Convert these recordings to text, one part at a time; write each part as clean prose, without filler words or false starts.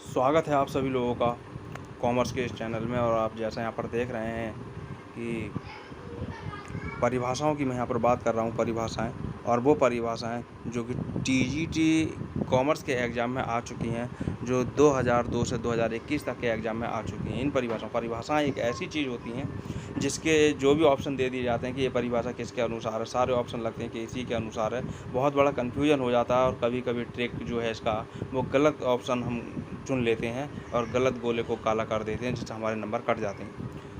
स्वागत है आप सभी लोगों का कॉमर्स के इस चैनल में। और आप जैसा यहाँ पर देख रहे हैं कि परिभाषाओं की मैं यहाँ पर बात कर रहा हूँ, परिभाषाएं, और वो परिभाषाएं जो कि टीजीटी कॉमर्स के एग्ज़ाम में आ चुकी हैं, जो 2002 से 2021 तक के एग्ज़ाम में आ चुकी हैं। इन परिभाषाएं एक ऐसी चीज़ होती हैं जिसके जो भी ऑप्शन दे दिए जाते हैं कि ये परिभाषा किसके अनुसार है, सारे ऑप्शन लगते हैं कि इसी के अनुसार है। बहुत बड़ा कन्फ्यूजन हो जाता है और कभी कभी ट्रिक जो है इसका, वो गलत ऑप्शन हम चुन लेते हैं और गलत गोले को काला कर देते हैं, जिससे हमारे नंबर कट जाते हैं।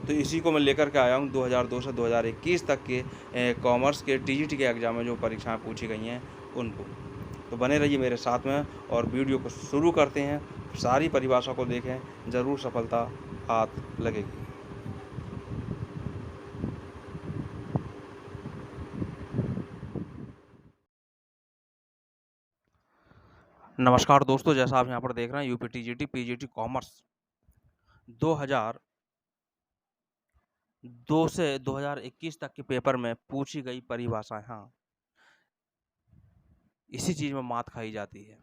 तो इसी को मैं लेकर के आया हूँ 2002 से 2021 तक के कॉमर्स के टीजीटी के एग्ज़ाम में जो परीक्षाएं पूछी गई हैं उनको। तो बने रहिए मेरे साथ में और वीडियो को शुरू करते हैं। सारी परिभाषा को देखें, ज़रूर सफलता हाथ लगेगी। नमस्कार दोस्तों, जैसा आप यहाँ पर देख रहे हैं यूपी टीजीटी पीजीटी कॉमर्स 2002 से 2021 तक के पेपर में पूछी गई परिभाषाएं। हाँ, इसी चीज़ में मात खाई जाती है।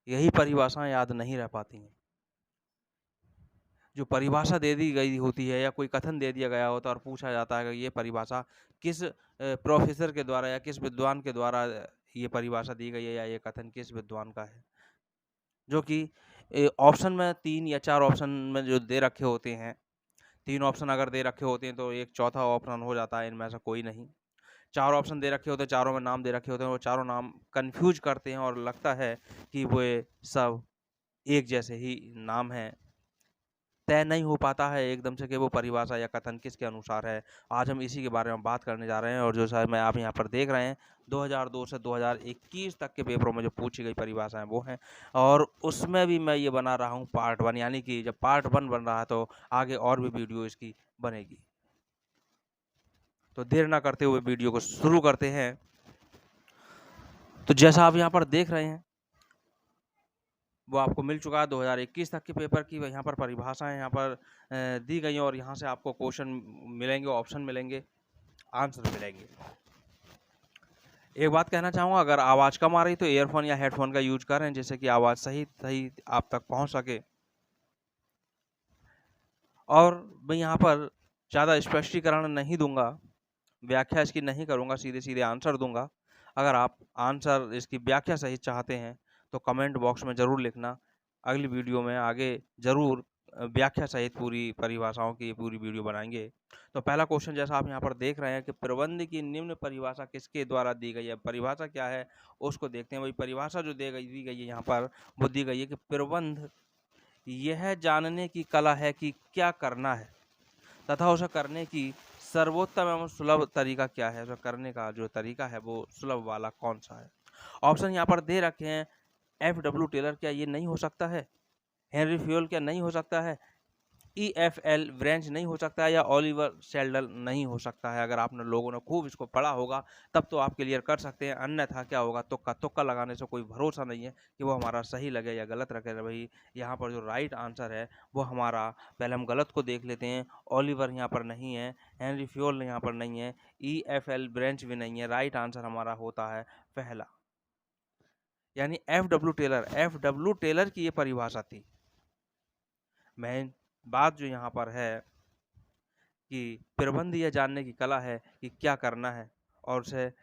यही परिभाषाएं याद नहीं रह पाती हैं। जो परिभाषा दे दी गई होती है या कोई कथन दे दिया गया होता है और पूछा जाता है कि ये परिभाषा किस प्रोफेसर के द्वारा या किस विद्वान के द्वारा ये परिभाषा दी गई है, या ये कथन किस विद्वान का है। जो कि ऑप्शन में 3 या 4 ऑप्शन में जो दे रखे होते हैं, 3 ऑप्शन अगर दे रखे होते हैं तो एक चौथा ऑप्शन हो जाता है इनमें से कोई नहीं। 4 ऑप्शन दे रखे होते हैं, चारों में नाम दे रखे होते हैं, वो चारों नाम कन्फ्यूज करते हैं और लगता है कि वे सब एक जैसे ही नाम हैं। तय नहीं हो पाता है एकदम से कि वो परिभाषा या कथन किसके अनुसार है। आज हम इसी के बारे में बात करने जा रहे हैं। और जो शायद मैं आप यहाँ पर देख रहे हैं 2002 से 2021 तक के पेपरों में जो पूछी गई परिभाषाएं वो हैं। और उसमें भी मैं ये बना रहा हूँ पार्ट 1, यानी कि जब पार्ट 1 बन रहा है तो आगे और भी वीडियो इसकी बनेगी। तो देर ना करते हुए वीडियो को शुरू करते हैं। तो जैसा आप यहाँ पर देख रहे हैं वो आपको मिल चुका है 2021 तक के पेपर की। यहाँ पर परिभाषाएं यहाँ पर दी गई हैं और यहाँ से आपको क्वेश्चन मिलेंगे, ऑप्शन मिलेंगे, आंसर मिलेंगे। एक बात कहना चाहूँगा, अगर आवाज़ कम आ रही तो ईयरफोन या हेडफोन का यूज करें, जिससे कि आवाज़ सही सही आप तक पहुँच सके। और मैं यहाँ पर ज़्यादा स्पष्टीकरण नहीं दूंगा, व्याख्या इसकी नहीं करूँगा, सीधे सीधे आंसर दूंगा। अगर आप आंसर इसकी व्याख्या सही चाहते हैं तो कमेंट बॉक्स में ज़रूर लिखना। अगली वीडियो में आगे ज़रूर व्याख्या सहित पूरी परिभाषाओं की पूरी वीडियो बनाएंगे। तो पहला क्वेश्चन जैसा आप यहाँ पर देख रहे हैं कि प्रबंध की निम्न परिभाषा किसके द्वारा दी गई है। परिभाषा क्या है उसको देखते हैं। वही परिभाषा जो दी गई है यहाँ पर, वो दी गई है कि प्रबंध यह जानने की कला है कि क्या करना है तथा उसे करने की सर्वोत्तम एवं सुलभ तरीका क्या है। उसे करने का जो तरीका है वो सुलभ वाला कौन सा है। ऑप्शन यहाँ पर दे रखे हैं। FW टेलर क्या ये नहीं हो सकता है? हेनरी फ्यूल क्या नहीं हो सकता है? EFL ब्रेंच नहीं हो सकता है? या ओलिवर शेल्डन नहीं हो सकता है? अगर आपने लोगों ने खूब इसको पढ़ा होगा तब तो आप क्लियर कर सकते हैं, अन्यथा क्या होगा, तुक्का तुक्का लगाने से कोई भरोसा नहीं है कि वो हमारा सही लगे या गलत लगे। भाई यहाँ पर जो राइट आंसर है वो हमारा, पहले हम गलत को देख लेते हैं। ओलिवर यहाँ पर नहीं है, हेनरी फ्यूल यहाँ पर नहीं है, EFL ब्रेंच भी नहीं है। राइट आंसर हमारा होता है पहला, यानी FW टेलर की ये परिभाषा थी। मेन बात जो यहाँ पर है कि प्रबंध यह जानने की कला है कि क्या करना है और उसे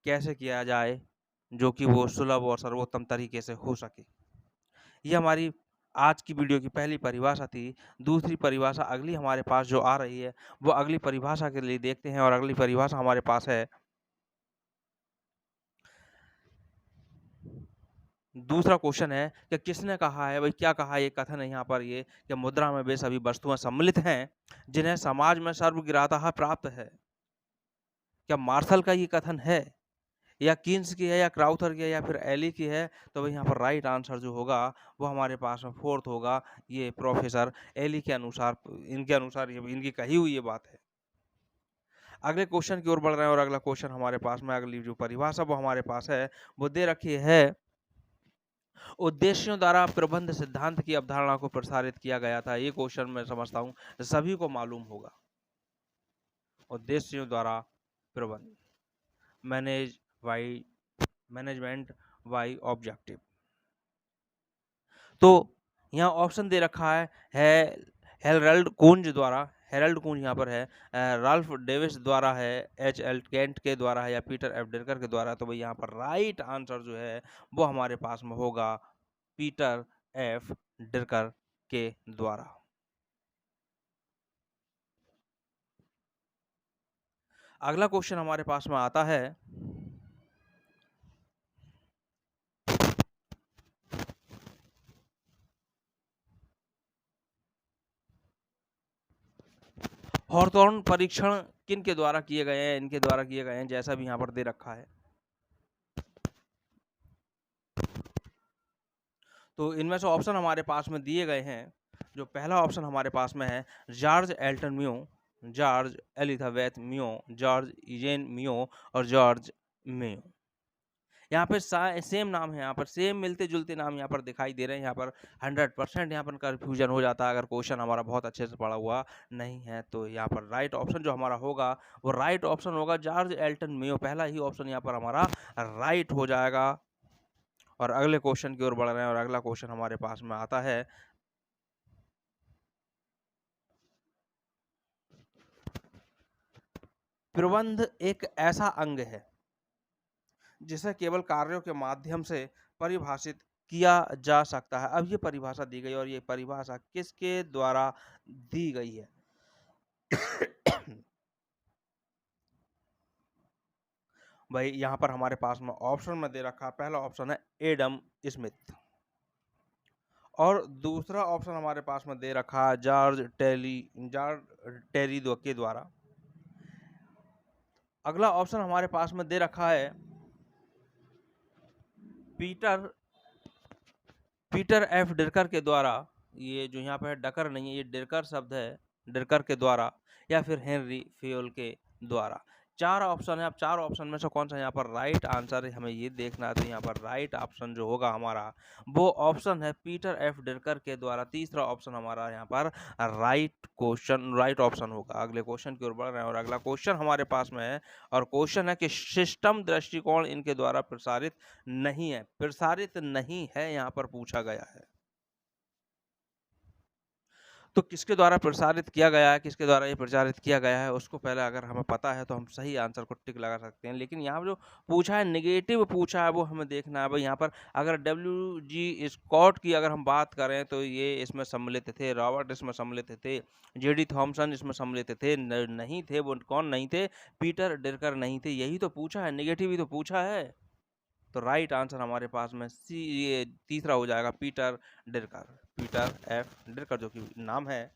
कैसे किया जाए जो कि वो सुलभ और सर्वोत्तम तरीके से हो सके। ये हमारी आज की वीडियो की पहली परिभाषा थी। दूसरी परिभाषा अगली हमारे पास जो आ रही है वो अगली परिभाषा के लिए देखते हैं। और अगली परिभाषा हमारे पास है, दूसरा क्वेश्चन है कि किसने कहा है। भाई क्या कहा, ये कथन है यहाँ पर ये कि मुद्रा में वे सभी वस्तुएं सम्मिलित हैं जिन्हें समाज में सर्वग्राह्यता प्राप्त है। क्या मार्शल का ये कथन है, या कीन्स की है, या क्राउथर की है, या फिर एली की है? तो भाई यहाँ पर राइट आंसर जो होगा वो हमारे पास में फोर्थ होगा, ये प्रोफेसर एली के अनुसार, इनके अनुसार ये इनकी कही हुई ये बात है। अगले क्वेश्चन की ओर बढ़ रहे हैं और अगला क्वेश्चन हमारे पास में, अगली जो परिभाषा वो हमारे पास है वो दे रखी है, उद्देश्यों द्वारा प्रबंध सिद्धांत की अवधारणा को प्रसारित किया गया था। ये क्वेश्चन मैं समझता हूँ सभी को मालूम होगा। उद्देश्यों द्वारा प्रबंध, manage by management by objective. तो यहाँ ऑप्शन दे रखा है हेरल्ड कूंज द्वारा, हेरल्ड कूंज यहाँ पर है, राल्फ डेविस द्वारा है, एच एल केंट के द्वारा है, या पीटर एफ डिरकर के द्वारा। तो भाई यहाँ पर राइट आंसर जो है वो हमारे पास में होगा पीटर एफ डिरकर के द्वारा। अगला क्वेश्चन हमारे पास में आता है, हॉथॉर्न परीक्षण किन के द्वारा किए गए हैं? इनके द्वारा किए गए हैं, जैसा भी यहाँ पर दे रखा है। तो इनमें से ऑप्शन हमारे पास में दिए गए हैं। जो पहला ऑप्शन हमारे पास में है George Elton Mayo, George Elizabeth Mayo, George Eugene Mayo और जॉर्ज म्यो। यहाँ पे सेम नाम है, यहाँ पर सेम मिलते जुलते नाम यहाँ पर दिखाई दे रहे हैं। यहाँ पर 100% यहाँ पर कन्फ्यूजन हो जाता है अगर क्वेश्चन हमारा बहुत अच्छे से पढ़ा हुआ नहीं है। तो यहाँ पर राइट ऑप्शन जो हमारा होगा वो राइट ऑप्शन होगा जॉर्ज एल्टन मेयो। पहला ही ऑप्शन यहाँ पर हमारा राइट हो जाएगा। और अगले क्वेश्चन की ओर बढ़ रहे हैं, और अगला क्वेश्चन हमारे पास में आता है, प्रबंध एक ऐसा अंग है जिसे केवल कार्यों के माध्यम से परिभाषित किया जा सकता है। अब ये परिभाषा दी गई, और ये परिभाषा किसके द्वारा दी गई है? भाई यहाँ पर हमारे पास में ऑप्शन में दे रखा, पहला ऑप्शन है एडम स्मिथ, और दूसरा ऑप्शन हमारे पास में दे रखा जॉर्ज टेरी के द्वारा। अगला ऑप्शन हमारे पास में दे रखा है पीटर एफ डिरकर के द्वारा। ये जो यहाँ पे है डकर नहीं है, ये डिरकर शब्द है, डिरकर के द्वारा, या फिर हेनरी फेयोल के द्वारा। चार ऑप्शन है। अब चार ऑप्शन में से कौन सा यहाँ पर राइट आंसर है हमें ये देखना है। तो यहाँ पर राइट ऑप्शन जो होगा हमारा वो ऑप्शन है पीटर एफ डिरकर के द्वारा। तीसरा ऑप्शन हमारा यहाँ पर राइट ऑप्शन होगा। अगले क्वेश्चन की ओर बढ़ रहे हैं, और अगला क्वेश्चन हमारे पास में है, और क्वेश्चन है कि सिस्टम दृष्टिकोण इनके द्वारा प्रसारित नहीं है। प्रसारित नहीं है यहाँ पर पूछा गया है। तो किसके द्वारा प्रसारित किया गया है, किसके द्वारा ये प्रचारित किया गया है, उसको पहले अगर हमें पता है तो हम सही आंसर को टिक लगा सकते हैं। लेकिन यहाँ जो पूछा है नेगेटिव पूछा है वो हमें देखना है। भाई यहाँ पर अगर WG स्कॉट की अगर हम बात करें तो ये इसमें सम्मिलित थे, रॉबर्ट इसमें सम्मिलित थे, JD थॉमसन इसमें सम्मिलित थे, नहीं थे। वो कौन नहीं थे? पीटर डिरकर नहीं थे। यही तो पूछा है, नेगेटिव ही तो पूछा है। तो राइट आंसर हमारे पास में सी, ये तीसरा हो जाएगा पीटर डिरकर, पीटर एफ डिरकर जो कि नाम है।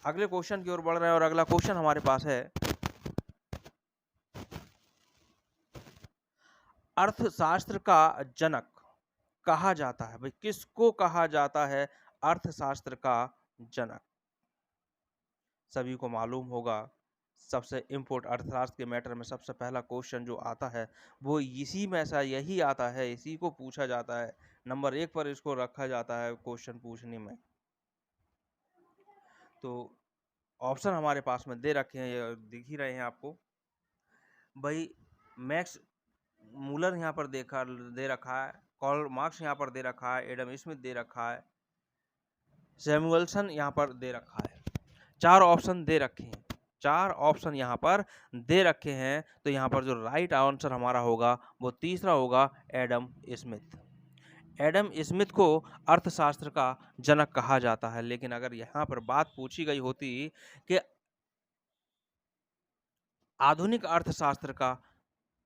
अगले क्वेश्चन की ओर बढ़ रहे हैं, और अगला क्वेश्चन हमारे पास है, अर्थशास्त्र का जनक कहा जाता है। भाई किसको कहा जाता है अर्थशास्त्र का जनक? सभी को मालूम होगा, सबसे इम्पोर्टेंट अर्थशास्त्र के मैटर में सबसे पहला क्वेश्चन जो आता है वो इसी में से यही आता है, इसी को पूछा जाता है। नंबर 1 पर इसको रखा जाता है क्वेश्चन पूछने में। तो ऑप्शन हमारे पास में दे रखे हैं, ये दिख ही रहे हैं आपको। भाई मैक्स मूलर यहाँ पर दे रखा है, कार्ल मार्क्स यहाँ पर दे रखा है, एडम स्मिथ दे रखा है, सैमुअलसन यहाँ पर दे रखा है। चार ऑप्शन दे रखे हैं, चार ऑप्शन यहाँ पर दे रखे हैं। तो यहाँ पर जो राइट आंसर हमारा होगा वो तीसरा होगा एडम स्मिथ। एडम स्मिथ को अर्थशास्त्र का जनक कहा जाता है। लेकिन अगर यहाँ पर बात पूछी गई होती कि आधुनिक अर्थशास्त्र का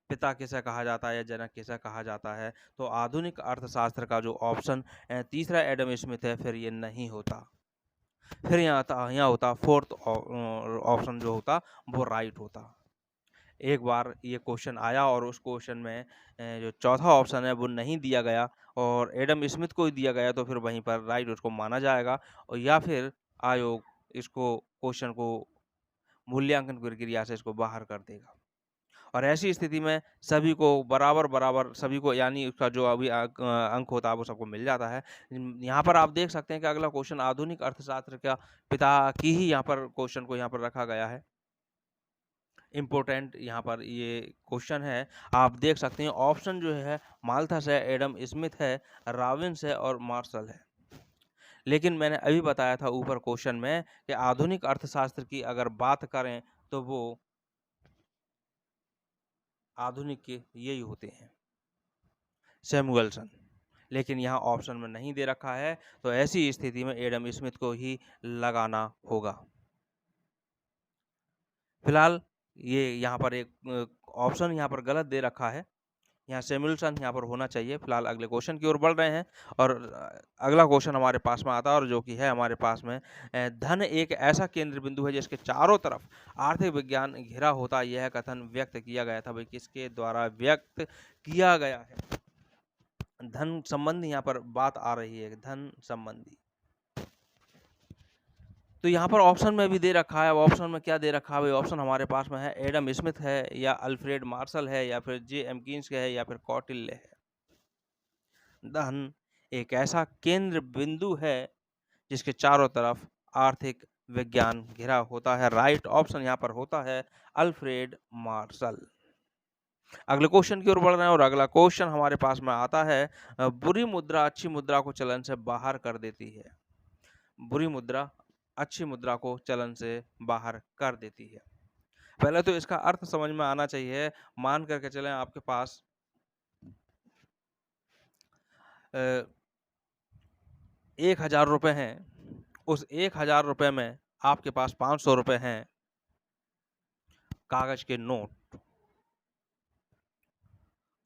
पिता किसे कहा जाता है या जनक किसे कहा जाता है, तो आधुनिक अर्थशास्त्र का जो ऑप्शन तीसरा एडम स्मिथ है, फिर ये नहीं होता। फिर यहाँ होता फोर्थ ऑप्शन जो होता वो राइट होता। एक बार ये क्वेश्चन आया और उस क्वेश्चन में जो चौथा ऑप्शन है वो नहीं दिया गया और एडम स्मिथ को ही दिया गया, तो फिर वहीं पर राइट उसको माना जाएगा, और या फिर आयोग इसको क्वेश्चन को मूल्यांकन प्रक्रिया से इसको बाहर कर देगा। और ऐसी स्थिति में सभी को बराबर सभी को, यानी उसका जो अभी अंक होता है वो सबको मिल जाता है। यहाँ पर आप देख सकते हैं कि अगला क्वेश्चन आधुनिक अर्थशास्त्र का पिता की ही यहाँ पर क्वेश्चन को यहाँ पर रखा गया है। इम्पोर्टेंट यहाँ पर ये क्वेश्चन है, आप देख सकते हैं ऑप्शन जो है माल्थस है, एडम स्मिथ है, रॉबिन्स है और मार्शल है। लेकिन मैंने अभी बताया था ऊपर क्वेश्चन में कि आधुनिक अर्थशास्त्र की अगर बात करें तो वो आधुनिक के यही होते हैं, सैमुअलसन। लेकिन यहाँ ऑप्शन में नहीं दे रखा है, तो ऐसी स्थिति में एडम स्मिथ को ही लगाना होगा। फिलहाल ये यहाँ पर एक ऑप्शन यहाँ पर गलत दे रखा है, यहाँ सैमुअलसन यहाँ पर होना चाहिए। फिलहाल अगले क्वेश्चन की ओर बढ़ रहे हैं और अगला क्वेश्चन हमारे पास में आता है और जो कि है हमारे पास में, धन एक ऐसा केंद्र बिंदु है जिसके चारों तरफ आर्थिक विज्ञान घिरा होता, यह कथन व्यक्त किया गया था। भाई किसके द्वारा व्यक्त किया गया है? धन संबंधी यहाँ पर बात आ रही है, धन संबंधी। तो यहाँ पर ऑप्शन में भी दे रखा है। अब ऑप्शन में क्या दे रखा है? ऑप्शन हमारे पास में है, एडम स्मिथ है या अल्फ्रेड मार्शल है या फिर जे एम्किंस है या फिर कौटिल्य है। धन एक ऐसा केंद्र बिंदु है जिसके चारों तरफ आर्थिक विज्ञान घिरा होता है। राइट ऑप्शन यहाँ पर होता है अल्फ्रेड मार्शल। अगले क्वेश्चन की ओर बढ़ रहे हैं और अगला क्वेश्चन हमारे पास में आता है, बुरी मुद्रा अच्छी मुद्रा को चलन से बाहर कर देती है। बुरी मुद्रा अच्छी मुद्रा को चलन से बाहर कर देती है। पहले तो इसका अर्थ समझ में आना चाहिए। मान करके चलें आपके पास 1,000 रुपए हैं, उस 1,000 रुपए में आपके पास 500 रुपए हैं कागज के नोट,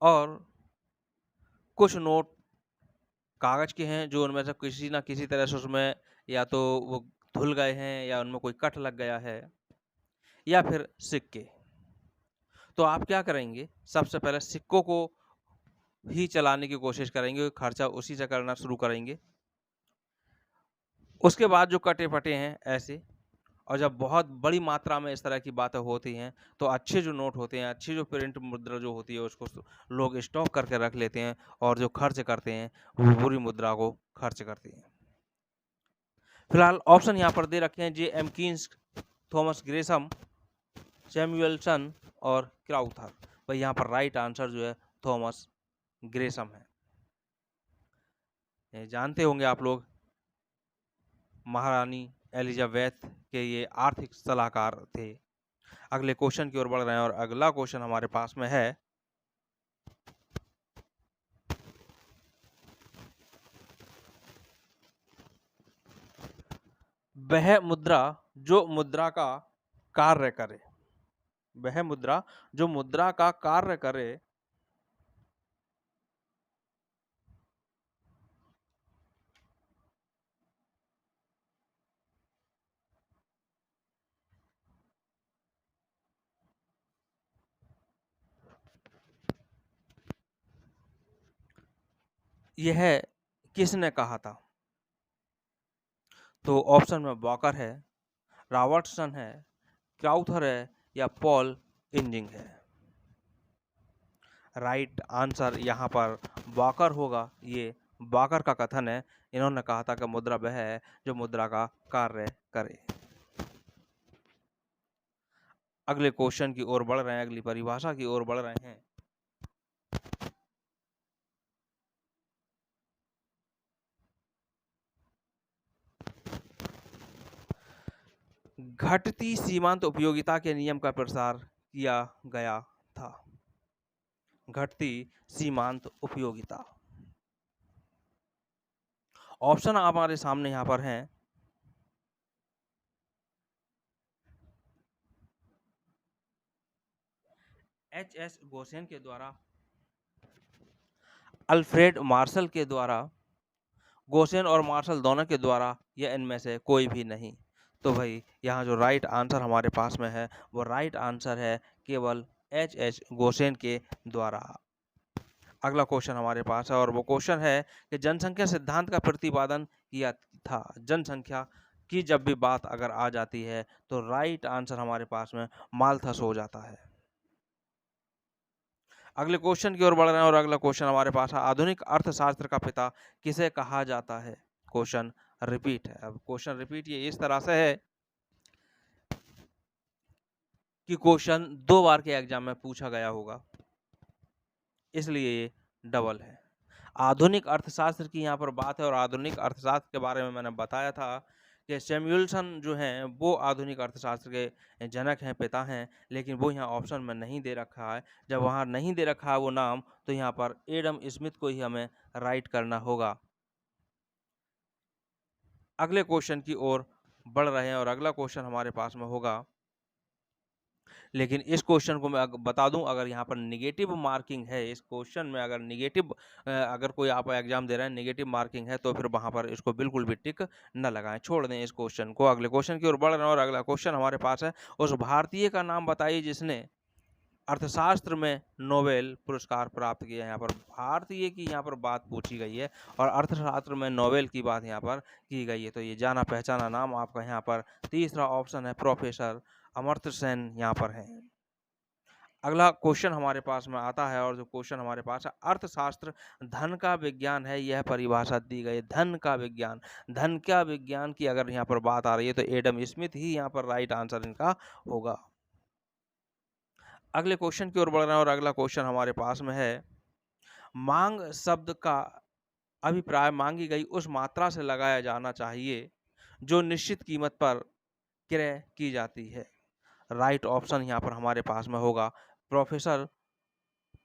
और कुछ नोट कागज के हैं जो उनमें से किसी ना किसी तरह से उसमें या तो वो धुल गए हैं या उनमें कोई कट लग गया है, या फिर सिक्के। तो आप क्या करेंगे? सबसे पहले सिक्कों को ही चलाने की कोशिश करेंगे, खर्चा उसी से करना शुरू करेंगे। उसके बाद जो कटे फटे हैं ऐसे, और जब बहुत बड़ी मात्रा में इस तरह की बातें होती हैं तो अच्छे जो नोट होते हैं, अच्छी जो प्रिंट मुद्रा जो होती है उसको लोग स्टॉक करके रख लेते हैं, और जो खर्च करते हैं वो बुरी मुद्रा को खर्च करते हैं। फिलहाल ऑप्शन यहाँ पर दे रखे हैं, जे एम्किंस, थॉमस ग्रेसम, सैमुअलसन और क्राउथर। भाई यहाँ पर राइट आंसर जो है थॉमस ग्रेसम है। जानते होंगे आप लोग, महारानी एलिजाबेथ के ये आर्थिक सलाहकार थे। अगले क्वेश्चन की ओर बढ़ रहे हैं और अगला क्वेश्चन हमारे पास में है, वह मुद्रा जो मुद्रा का कार्य करे। वह मुद्रा जो मुद्रा का कार्य करे। यह किसने कहा था? तो ऑप्शन में वॉकर है, रॉबर्टसन है, क्राउथर है या पॉल इंजिंग है। राइट आंसर यहाँ पर वॉकर होगा। ये वॉकर का कथन है। इन्होंने कहा था कि मुद्रा वह है जो मुद्रा का कार्य करे। अगले क्वेश्चन की ओर बढ़ रहे हैं, अगली परिभाषा की ओर बढ़ रहे हैं। घटती सीमांत उपयोगिता के नियम का प्रसार किया गया था। घटती सीमांत उपयोगिता। ऑप्शन हमारे सामने यहाँ पर हैं। एच.एस. गोसेन के द्वारा, अल्फ्रेड मार्शल के द्वारा, गोसेन और मार्शल दोनों के द्वारा, या इनमें से कोई भी नहीं। तो भाई यहाँ जो राइट आंसर हमारे पास में है वो राइट आंसर है केवल एच.एस. गोसेन के द्वारा। अगला क्वेश्चन हमारे पास है और वो क्वेश्चन है कि जनसंख्या सिद्धांत का प्रतिपादन किया था। जनसंख्या की जब भी बात अगर आ जाती है तो राइट आंसर हमारे पास में माल्थस हो जाता है। अगले क्वेश्चन की ओर बढ़ रहे हैं और अगला क्वेश्चन हमारे पास है, आधुनिक अर्थशास्त्र का पिता किसे कहा जाता है? क्वेश्चन रिपीट है। अब क्वेश्चन रिपीट ये इस तरह से है कि क्वेश्चन 2 बार के एग्जाम में पूछा गया होगा, इसलिए ये डबल है। आधुनिक अर्थशास्त्र की यहाँ पर बात है और आधुनिक अर्थशास्त्र के बारे में मैंने बताया था कि सैमुअल्सन जो हैं वो आधुनिक अर्थशास्त्र के जनक हैं, पिता हैं, लेकिन वो यहाँ ऑप्शन में नहीं दे रखा है। जब वहाँ नहीं दे रखा है वो नाम, तो यहाँ पर एडम स्मिथ को ही हमें राइट करना होगा। अगले क्वेश्चन की ओर बढ़ रहे हैं और अगला क्वेश्चन हमारे पास में होगा, लेकिन इस क्वेश्चन को मैं बता दूं, अगर यहाँ पर नेगेटिव मार्किंग है इस क्वेश्चन में, अगर नेगेटिव अगर कोई आप एग्जाम दे रहे हैं नेगेटिव मार्किंग है, तो फिर वहाँ पर इसको बिल्कुल भी टिक न लगाएं, छोड़ दें इस क्वेश्चन को। अगले क्वेश्चन की ओर बढ़ रहे हैं और अगला क्वेश्चन हमारे पास है, उस भारतीय का नाम बताइए जिसने अर्थशास्त्र में नोबेल पुरस्कार प्राप्त किया। यहाँ पर भारतीय की यहाँ पर बात पूछी गई है और अर्थशास्त्र में नोबेल की बात यहाँ पर की गई है, तो ये जाना पहचाना नाम आपका यहाँ पर तीसरा ऑप्शन है, प्रोफेसर अमर्त्य सेन यहाँ पर है। अगला क्वेश्चन हमारे पास में आता है और जो क्वेश्चन हमारे पास है, अर्थशास्त्र धन का विज्ञान है, यह परिभाषा दी गई। धन का विज्ञान, धन का विज्ञान की अगर यहाँ पर बात आ रही है तो एडम स्मिथ ही यहाँ पर राइट आंसर इनका होगा। अगले क्वेश्चन की ओर बढ़ रहे हैं और अगला क्वेश्चन हमारे पास में है, मांग शब्द का अभिप्राय मांगी गई उस मात्रा से लगाया जाना चाहिए जो निश्चित कीमत पर क्रय की जाती है। राइट ऑप्शन यहाँ पर हमारे पास में होगा प्रोफेसर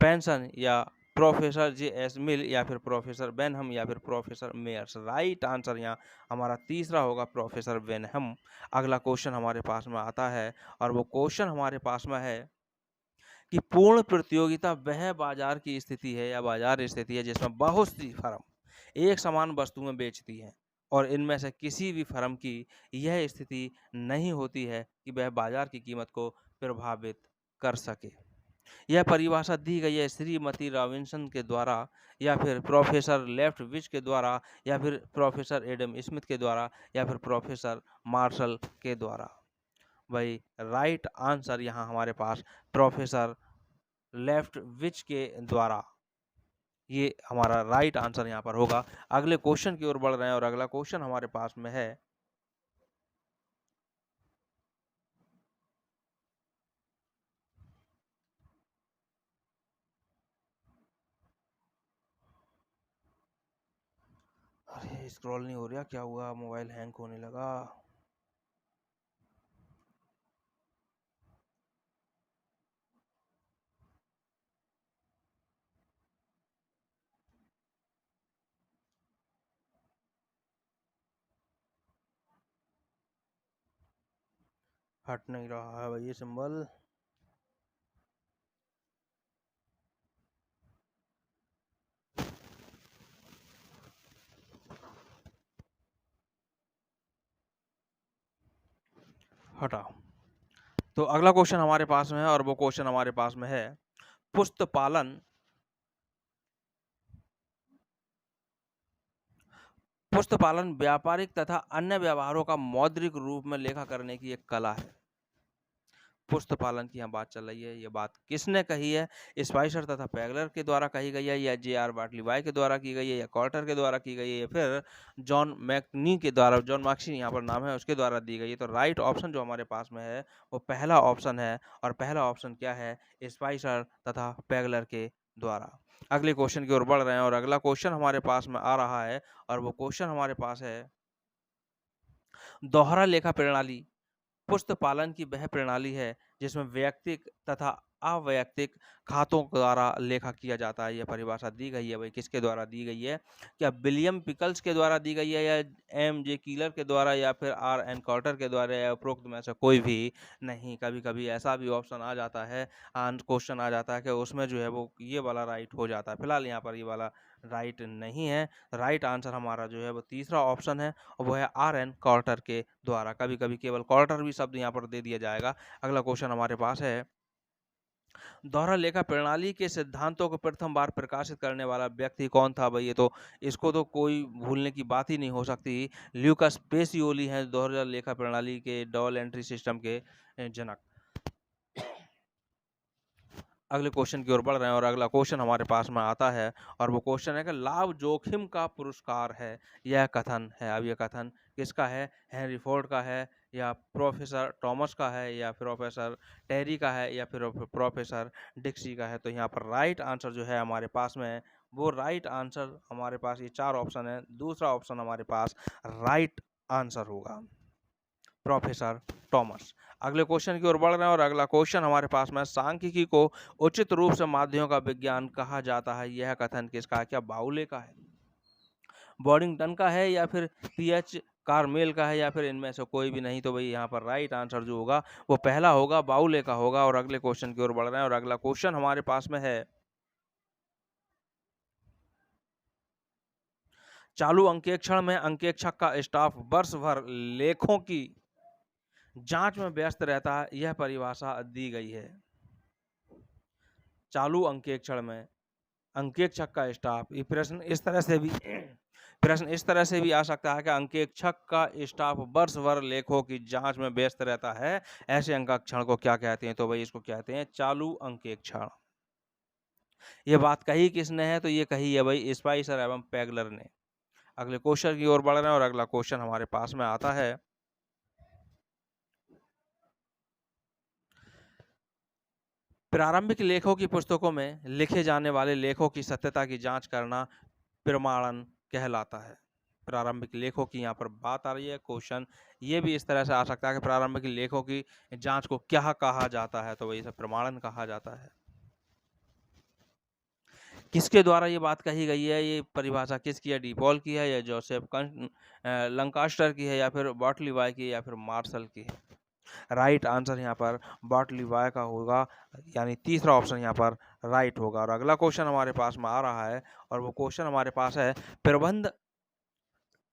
पेंसन या प्रोफेसर जे.एस. मिल या फिर प्रोफेसर बेनहम या फिर प्रोफेसर मेयर्स। राइट आंसर यहाँ हमारा तीसरा होगा, प्रोफेसर बेनहम। अगला क्वेश्चन हमारे पास में आता है और वो क्वेश्चन हमारे पास में है कि पूर्ण प्रतियोगिता वह बाजार की स्थिति है या बाजार स्थिति है जिसमें बहुत सी फर्म एक समान वस्तुएं बेचती हैं और इनमें से किसी भी फर्म की यह स्थिति नहीं होती है कि वह बाजार की कीमत को प्रभावित कर सके। यह परिभाषा दी गई है श्रीमती रॉबिन्सन के द्वारा या फिर प्रोफेसर लेफ्टविच के द्वारा या फिर प्रोफेसर एडम स्मिथ के द्वारा या फिर प्रोफेसर मार्शल के द्वारा। भाई राइट आंसर यहाँ हमारे पास प्रोफेसर लेफ्टविच के द्वारा, ये हमारा राइट आंसर यहाँ पर होगा। अगले क्वेश्चन की ओर बढ़ रहे हैं और अगला क्वेश्चन हमारे पास में है, अरे स्क्रॉल नहीं हो रहा, क्या हुआ, मोबाइल हैंग होने लगा। हट नहीं रहा है भाई ये सिंबल। हटा। तो अगला क्वेश्चन हमारे पास में है और वो क्वेश्चन हमारे पास में है, पुष्पपालन पुष्पपालन व्यापारिक तथा अन्य व्यवहारों का मौद्रिक रूप में लेखा करने की एक कला है। पुष्पपालन की यहाँ बात चल रही है, ये बात किसने कही है? स्पाइसर तथा पैगलर के द्वारा कही गई है या जे.आर. बार्टलीबाई के द्वारा की गई है या कॉर्टर के द्वारा की गई है या फिर जॉन मैकनी के द्वारा, जॉन मैक्सी यहाँ पर नाम है, उसके द्वारा दी गई है। तो राइट ऑप्शन जो हमारे पास में है वो पहला ऑप्शन है और पहला ऑप्शन क्या है? स्पाइसर तथा पैगलर के द्वारा। अगले क्वेश्चन की ओर बढ़ रहे हैं और अगला क्वेश्चन हमारे पास में आ रहा है और वो क्वेश्चन हमारे पास है, दोहरा लेखा प्रणाली पुस्तपालन की वह प्रणाली है जिसमें वैयक्तिक तथा अवैयक्तिक खातों द्वारा लेखा किया जाता है। यह परिभाषा दी गई है, भाई किसके द्वारा दी गई है? क्या विलियम पिकल्स के द्वारा दी गई है या एम.जे. कीलर के द्वारा या फिर आर.एन. कॉर्टर के द्वारा या उपरोक्त में से कोई भी नहीं? कभी कभी ऐसा भी ऑप्शन आ जाता है, क्वेश्चन आ जाता है कि उसमें जो है वो ये वाला राइट हो जाता है। फिलहाल यहाँ पर ये वाला राइट नहीं है। राइट आंसर हमारा जो है वो तीसरा ऑप्शन है और वो है आर.एन. कॉर्टर के द्वारा। कभी कभी केवल कॉर्टर भी शब्द यहाँ पर दे दिया जाएगा। अगला क्वेश्चन हमारे पास है, दोहरा लेखा प्रणाली के सिद्धांतों को प्रथम बार प्रकाशित करने वाला व्यक्ति कौन था? भाई ये तो इसको तो कोई भूलने की बात ही नहीं हो सकती। ल्यूकास पेसियोली हैं दोहरा लेखा प्रणाली के डबल एंट्री सिस्टम के जनक। अगले क्वेश्चन की ओर बढ़ रहे हैं और अगला क्वेश्चन हमारे पास में आता है और वो क्वेश्चन है कि लाभ जोखिम का पुरस्कार है, यह कथन है। अब यह कथन किसका है? हेनरी फोर्ड का है या प्रोफेसर टॉमस का है या प्रोफेसर टेरी का है या फिर प्रोफेसर डिक्सी का है? तो यहाँ पर राइट आंसर जो है हमारे पास में वो राइट आंसर हमारे पास ये 4 ऑप्शन है, दूसरा ऑप्शन हमारे पास राइट आंसर होगा, प्रोफेसर टॉमस। अगले क्वेश्चन की ओर बढ़ रहे हैं और अगला क्वेश्चन हमारे पास में, सांख्यिकी को उचित रूप से माध्यमों का विज्ञान कहा जाता है, यह कथन किसका है? क्या बाउले का है, बॉडिंगटन का है, या फिर पीएच कार्मेल का है, या फिर इनमें से कोई भी नहीं? तो भाई यहाँ पर राइट आंसर जो होगा वो पहला होगा, बाउले का होगा। और अगले क्वेश्चन की ओर बढ़ रहे हैं और अगला क्वेश्चन हमारे पास में है, चालू अंकेक्षण में अंकेक्षक का स्टाफ वर्ष भर लेखों की जांच में व्यस्त रहता है, यह परिभाषा दी गई है। चालू अंकेक्षण में अंकेक्षक का स्टाफ, ये प्रश्न इस तरह से भी आ सकता है कि अंकेक्षक का स्टाफ वर्ष भर लेखों की जांच में व्यस्त रहता है, ऐसे अंकेक्षण को क्या कहते हैं? तो भाई इसको कहते हैं चालू अंकेक्षण। ये बात कही किसने है? तो ये कही है भाई स्पाइसर एवं पैगलर ने। अगले क्वेश्चन की ओर बढ़ रहे हैं और अगला क्वेश्चन हमारे पास में आता है, प्रारंभिक लेखों की पुस्तकों में लिखे जाने वाले लेखों की सत्यता की जांच करना प्रमाणन कहलाता है। प्रारंभिक लेखों की यहाँ पर बात आ रही है, क्वेश्चन ये भी इस तरह से आ सकता है कि प्रारंभिक लेखों की जांच को क्या कहा जाता है? तो वही इसे प्रमाणन कहा जाता है। किसके द्वारा ये बात कही गई है? ये परिभाषा किसकी है? डीपॉल की है, या जोसेफ लंकास्टर की है, या फिर बॉटलीवाय की है, या फिर मार्शल की है? राइट आंसर यहाँ पर बॉटलीवाय का होगा, यानी तीसरा ऑप्शन यहाँ पर राइट होगा। और अगला क्वेश्चन हमारे पास में आ रहा है और वो क्वेश्चन हमारे पास है, प्रबंध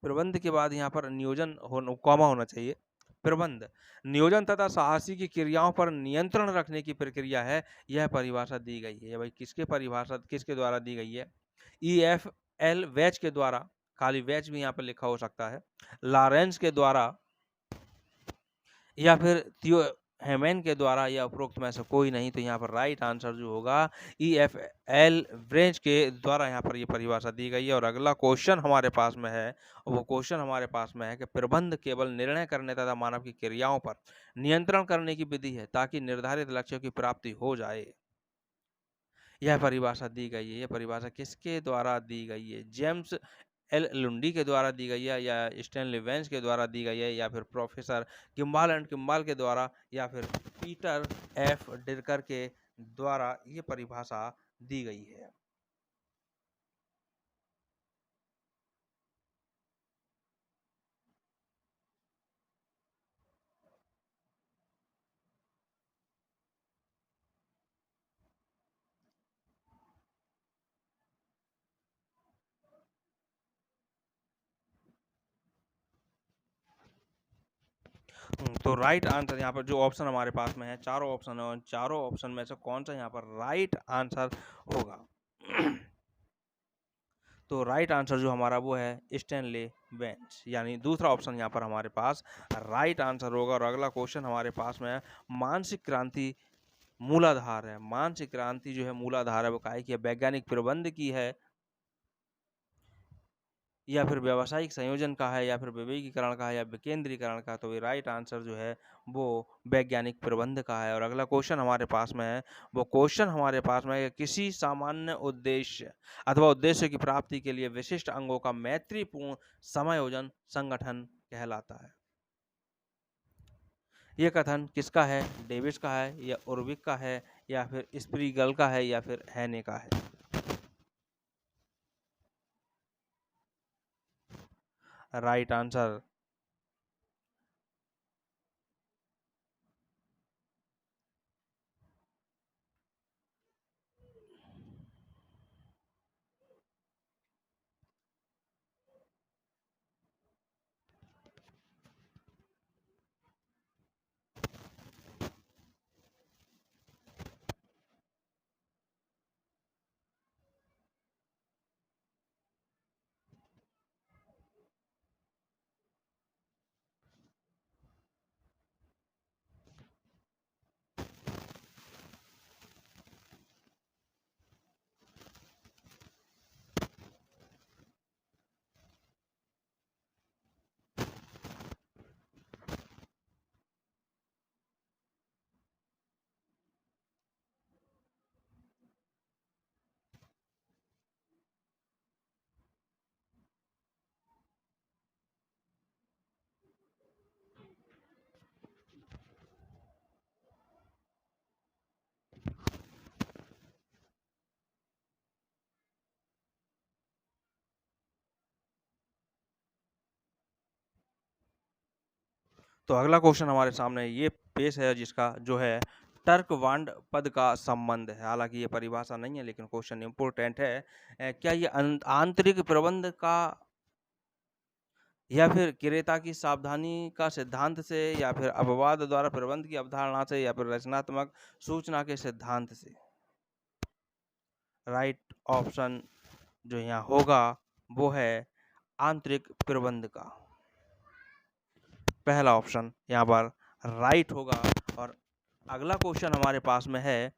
प्रबंध के बाद यहाँ पर नियोजन कॉमा होना चाहिए। प्रबंध नियोजन तथा साहसी की क्रियाओं पर नियंत्रण रखने की प्रक्रिया है, यह परिभाषा दी गई है। भाई किसके द्वारा दी गई है? EFL वेच के द्वारा, खाली वेच भी यहाँ पर लिखा हो सकता है, लॉरेंस के द्वारा, या फिर थियो हेमैन के द्वारा, या उपरोक्त में से कोई नहीं? तो यहाँ पर राइट आंसर जो होगा EFL ब्रेंच के द्वारा यहाँ पर ये परिभाषा दी गई है। और अगला क्वेश्चन हमारे पास में है, वो क्वेश्चन हमारे पास में है कि प्रबंध केवल निर्णय करने तथा मानव की क्रियाओं पर नियंत्रण करने की विधि है ताकि निर्धारित लक्ष्यों की प्राप्ति हो जाए, यह परिभाषा दी गई है। यह परिभाषा किसके द्वारा दी गई है? जेम्स एल लुंडी के द्वारा दी गई है, या स्टैनली वेंस के द्वारा दी गई है, या फिर प्रोफेसर किम्बाल एंड किम्बाल के द्वारा, या फिर पीटर एफ डिरकर के द्वारा ये परिभाषा दी गई है? तो राइट आंसर यहाँ पर जो ऑप्शन हमारे पास में है, चारों ऑप्शन है, और चारों ऑप्शन में से कौन सा यहाँ पर राइट आंसर होगा? तो राइट आंसर जो हमारा वो है स्टैनले वेंस, यानी दूसरा ऑप्शन यहाँ पर हमारे पास राइट आंसर होगा। और अगला क्वेश्चन हमारे पास में है, मानसिक क्रांति मूलाधार है, मानसिक क्रांति जो है मूलाधार है, वो काहे की है? वैज्ञानिक प्रबंध की है, या फिर व्यावसायिक संयोजन का है, या फिर विवेकीकरण का है, या विकेंद्रीकरण का? तो ये राइट आंसर जो है वो वैज्ञानिक प्रबंध का है। और अगला क्वेश्चन हमारे पास में है, वो क्वेश्चन हमारे पास में है, किसी सामान्य उद्देश्य अथवा उद्देश्य की प्राप्ति के लिए विशिष्ट अंगों का मैत्रीपूर्ण समायोजन संगठन कहलाता है। ये कथन किसका है? डेविस का है, या उर्विक का है, या फिर स्प्रीगल का है, या फिर हैने का है? राइट आंसर तो अगला क्वेश्चन हमारे सामने ये पेश है, जिसका जो है तर्कवांड पद का संबंध है। हालांकि ये परिभाषा नहीं है, लेकिन क्वेश्चन इम्पोर्टेंट है। क्या ये आंतरिक प्रबंध का या फिर क्रेता की सावधानी का सिद्धांत से, या फिर अपवाद द्वारा प्रबंध की अवधारणा से, या फिर रचनात्मक सूचना के सिद्धांत से? राइट ऑप्शन जो यहाँ होगा वो है आंतरिक प्रबंध का। पहला ऑप्शन यहाँ पर राइट होगा। और अगला क्वेश्चन हमारे पास में है,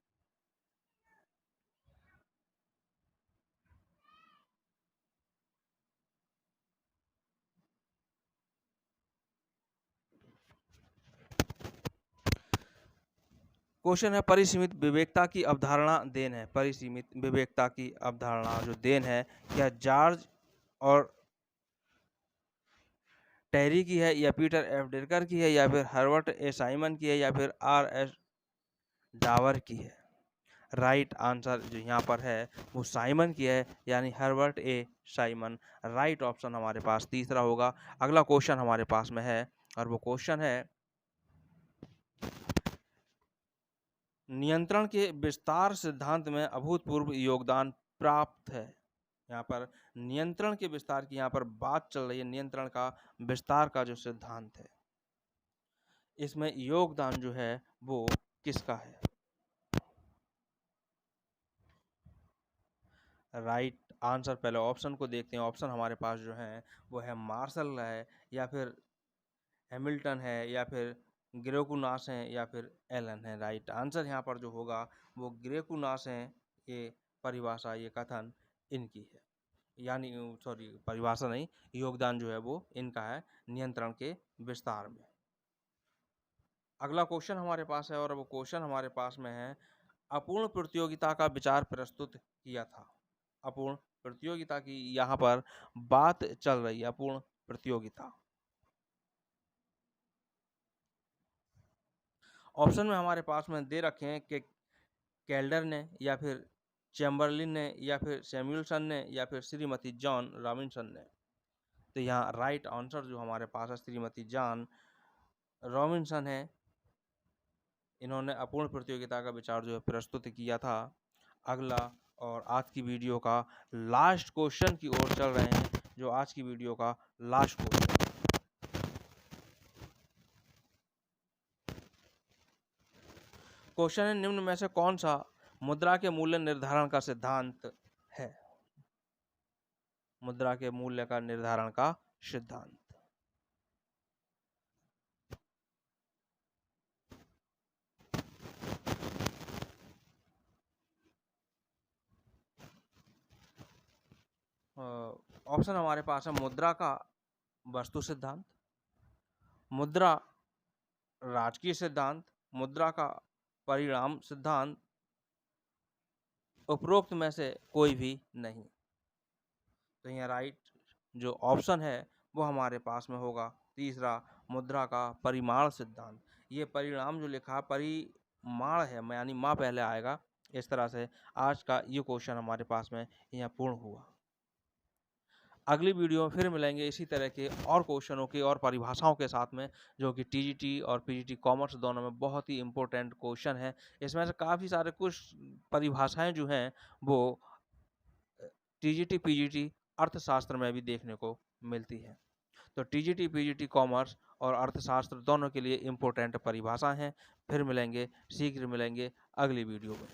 क्वेश्चन है परिसीमित विवेकता की अवधारणा देन है। परिसीमित विवेकता की अवधारणा जो देन है, क्या जॉर्ज और टेरी की है, या पीटर एफ डिरकर की है, या फिर हर्बर्ट ए साइमन की है, या फिर आर एस डावर की है? राइट आंसर जो यहाँ पर है वो साइमन की है, यानी Herbert A Simon. Right option हमारे पास तीसरा होगा। अगला क्वेश्चन हमारे पास में है, और वो क्वेश्चन है नियंत्रण के विस्तार सिद्धांत में अभूतपूर्व योगदान प्राप्त है। यहाँ पर नियंत्रण के विस्तार की यहाँ पर बात चल रही है, नियंत्रण का विस्तार का जो सिद्धांत है, इसमें योगदान जो है वो किसका है? राइट आंसर, पहले ऑप्शन को देखते हैं। ऑप्शन हमारे पास जो है वो है मार्शल है, या फिर हैमिल्टन है, या फिर ग्रेकुनास है, या फिर एलन है। राइट आंसर यहाँ पर जो होगा वो ग्रेकुनास है। ये परिभाषा, ये कथन इनकी है, यानी सॉरी परिभाषा नहीं, योगदान जो है वो इनका है नियंत्रण के विस्तार में। अगला क्वेश्चन हमारे पास है, और वो क्वेश्चन हमारे पास में है अपूर्ण प्रतियोगिता का विचार प्रस्तुत किया था। अपूर्ण प्रतियोगिता की यहाँ पर बात चल रही है, अपूर्ण प्रतियोगिता। ऑप्शन में हमारे पास में दे रखे हैं कि केल्डर ने, या फिर चैम्बरलिन ने, या फिर सैमुअलसन ने, या फिर श्रीमती जॉन रॉबिन्सन ने। तो यहाँ राइट आंसर जो हमारे पास है श्रीमती जॉन रॉबिन्सन है। इन्होंने अपूर्ण प्रतियोगिता का विचार जो है प्रस्तुत किया था। अगला और आज की वीडियो का लास्ट क्वेश्चन की ओर चल रहे हैं, जो आज की वीडियो का लास्ट क्वेश्चन। क्वेश्चन है निम्न में से कौन सा मुद्रा के मूल्य निर्धारण का सिद्धांत है? मुद्रा के मूल्य का निर्धारण का सिद्धांत। ऑप्शन हमारे पास है मुद्रा का वस्तु सिद्धांत, मुद्रा राजकीय सिद्धांत, मुद्रा का परिणाम सिद्धांत, उपरोक्त में से कोई भी नहीं। तो यहाँ राइट जो ऑप्शन है वो हमारे पास में होगा तीसरा, मुद्रा का परिमाण सिद्धांत। ये परिणाम जो लिखा परिमाण है, यानी माँ पहले आएगा। इस तरह से आज का ये क्वेश्चन हमारे पास में यहाँ पूर्ण हुआ। अगली वीडियो में फिर मिलेंगे इसी तरह के और क्वेश्चनों की और परिभाषाओं के साथ में, जो कि टीजीटी और पीजीटी कॉमर्स दोनों में बहुत ही इम्पोर्टेंट क्वेश्चन है। इसमें से काफ़ी सारे कुछ परिभाषाएं जो हैं वो टीजीटी पीजीटी अर्थशास्त्र में भी देखने को मिलती है। तो टीजीटी पीजीटी कॉमर्स और अर्थशास्त्र दोनों के लिए इम्पोर्टेंट परिभाषा हैं। फिर मिलेंगे, शीघ्र मिलेंगे अगली वीडियो में।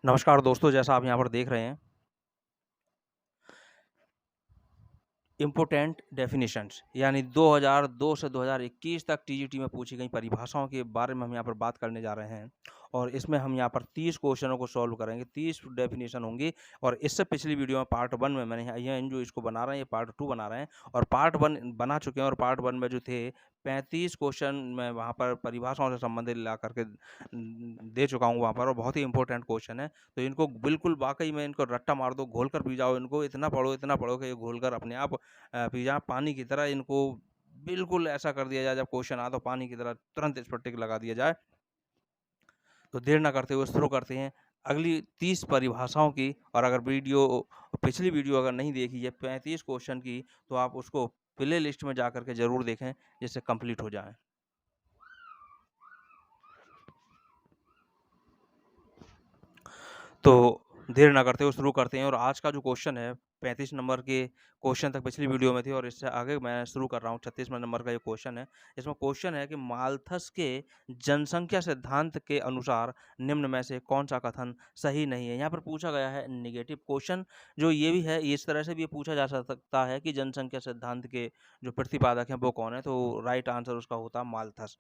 नमस्कार दोस्तों, जैसा आप यहाँ पर देख रहे हैं इम्पोर्टेंट डेफिनेशंस, यानी 2002 से 2021 तक टीजीटी में पूछी गई परिभाषाओं के बारे में हम यहाँ पर बात करने जा रहे हैं। और इसमें हम यहाँ पर 30 क्वेश्चनों को सॉल्व करेंगे, 30 डेफिनेशन होंगी। और इससे पिछली वीडियो में पार्ट 1 में मैंने ये जो इसको बना रहे हैं, ये पार्ट 2 बना रहे हैं और पार्ट 1 बना चुके हैं। और पार्ट 1 में जो थे 35 क्वेश्चन मैं वहाँ पर परिभाषाओं से संबंधित ला करके दे चुका हूँ वहाँ पर, और बहुत ही इंपॉर्टेंट क्वेश्चन है। तो इनको बिल्कुल वाकई में इनको रट्टा मार दो, घोल कर पी जाओ, इनको इतना पढ़ो कि ये घोल कर अपने आप पी जाए पानी की तरह। इनको बिल्कुल ऐसा कर दिया जाए, जब क्वेश्चन आ तो पानी की तरह तुरंत इस पर टिक लगा दिया जाए। तो देर ना करते हुए शुरू करते हैं अगली 30 परिभाषाओं की। और अगर पिछली वीडियो अगर नहीं देखी है 35 क्वेश्चन की, तो आप उसको प्ले लिस्ट में जा करके ज़रूर देखें, जिससे कंप्लीट हो जाए। तो देर ना करते हुए शुरू करते हैं। और आज का जो क्वेश्चन है 35 नंबर के क्वेश्चन तक पिछली वीडियो में थे, और इससे आगे मैं शुरू कर रहा हूँ 36 नंबर का ये क्वेश्चन है। इसमें क्वेश्चन है कि माल्थस के जनसंख्या सिद्धांत के अनुसार निम्न में से कौन सा कथन सही नहीं है। यहाँ पर पूछा गया है निगेटिव क्वेश्चन, जो ये भी है, इस तरह से भी ये पूछा जा सकता है कि जनसंख्या सिद्धांत के जो प्रतिपादक हैं वो कौन है, तो राइट आंसर उसका होता माल्थस।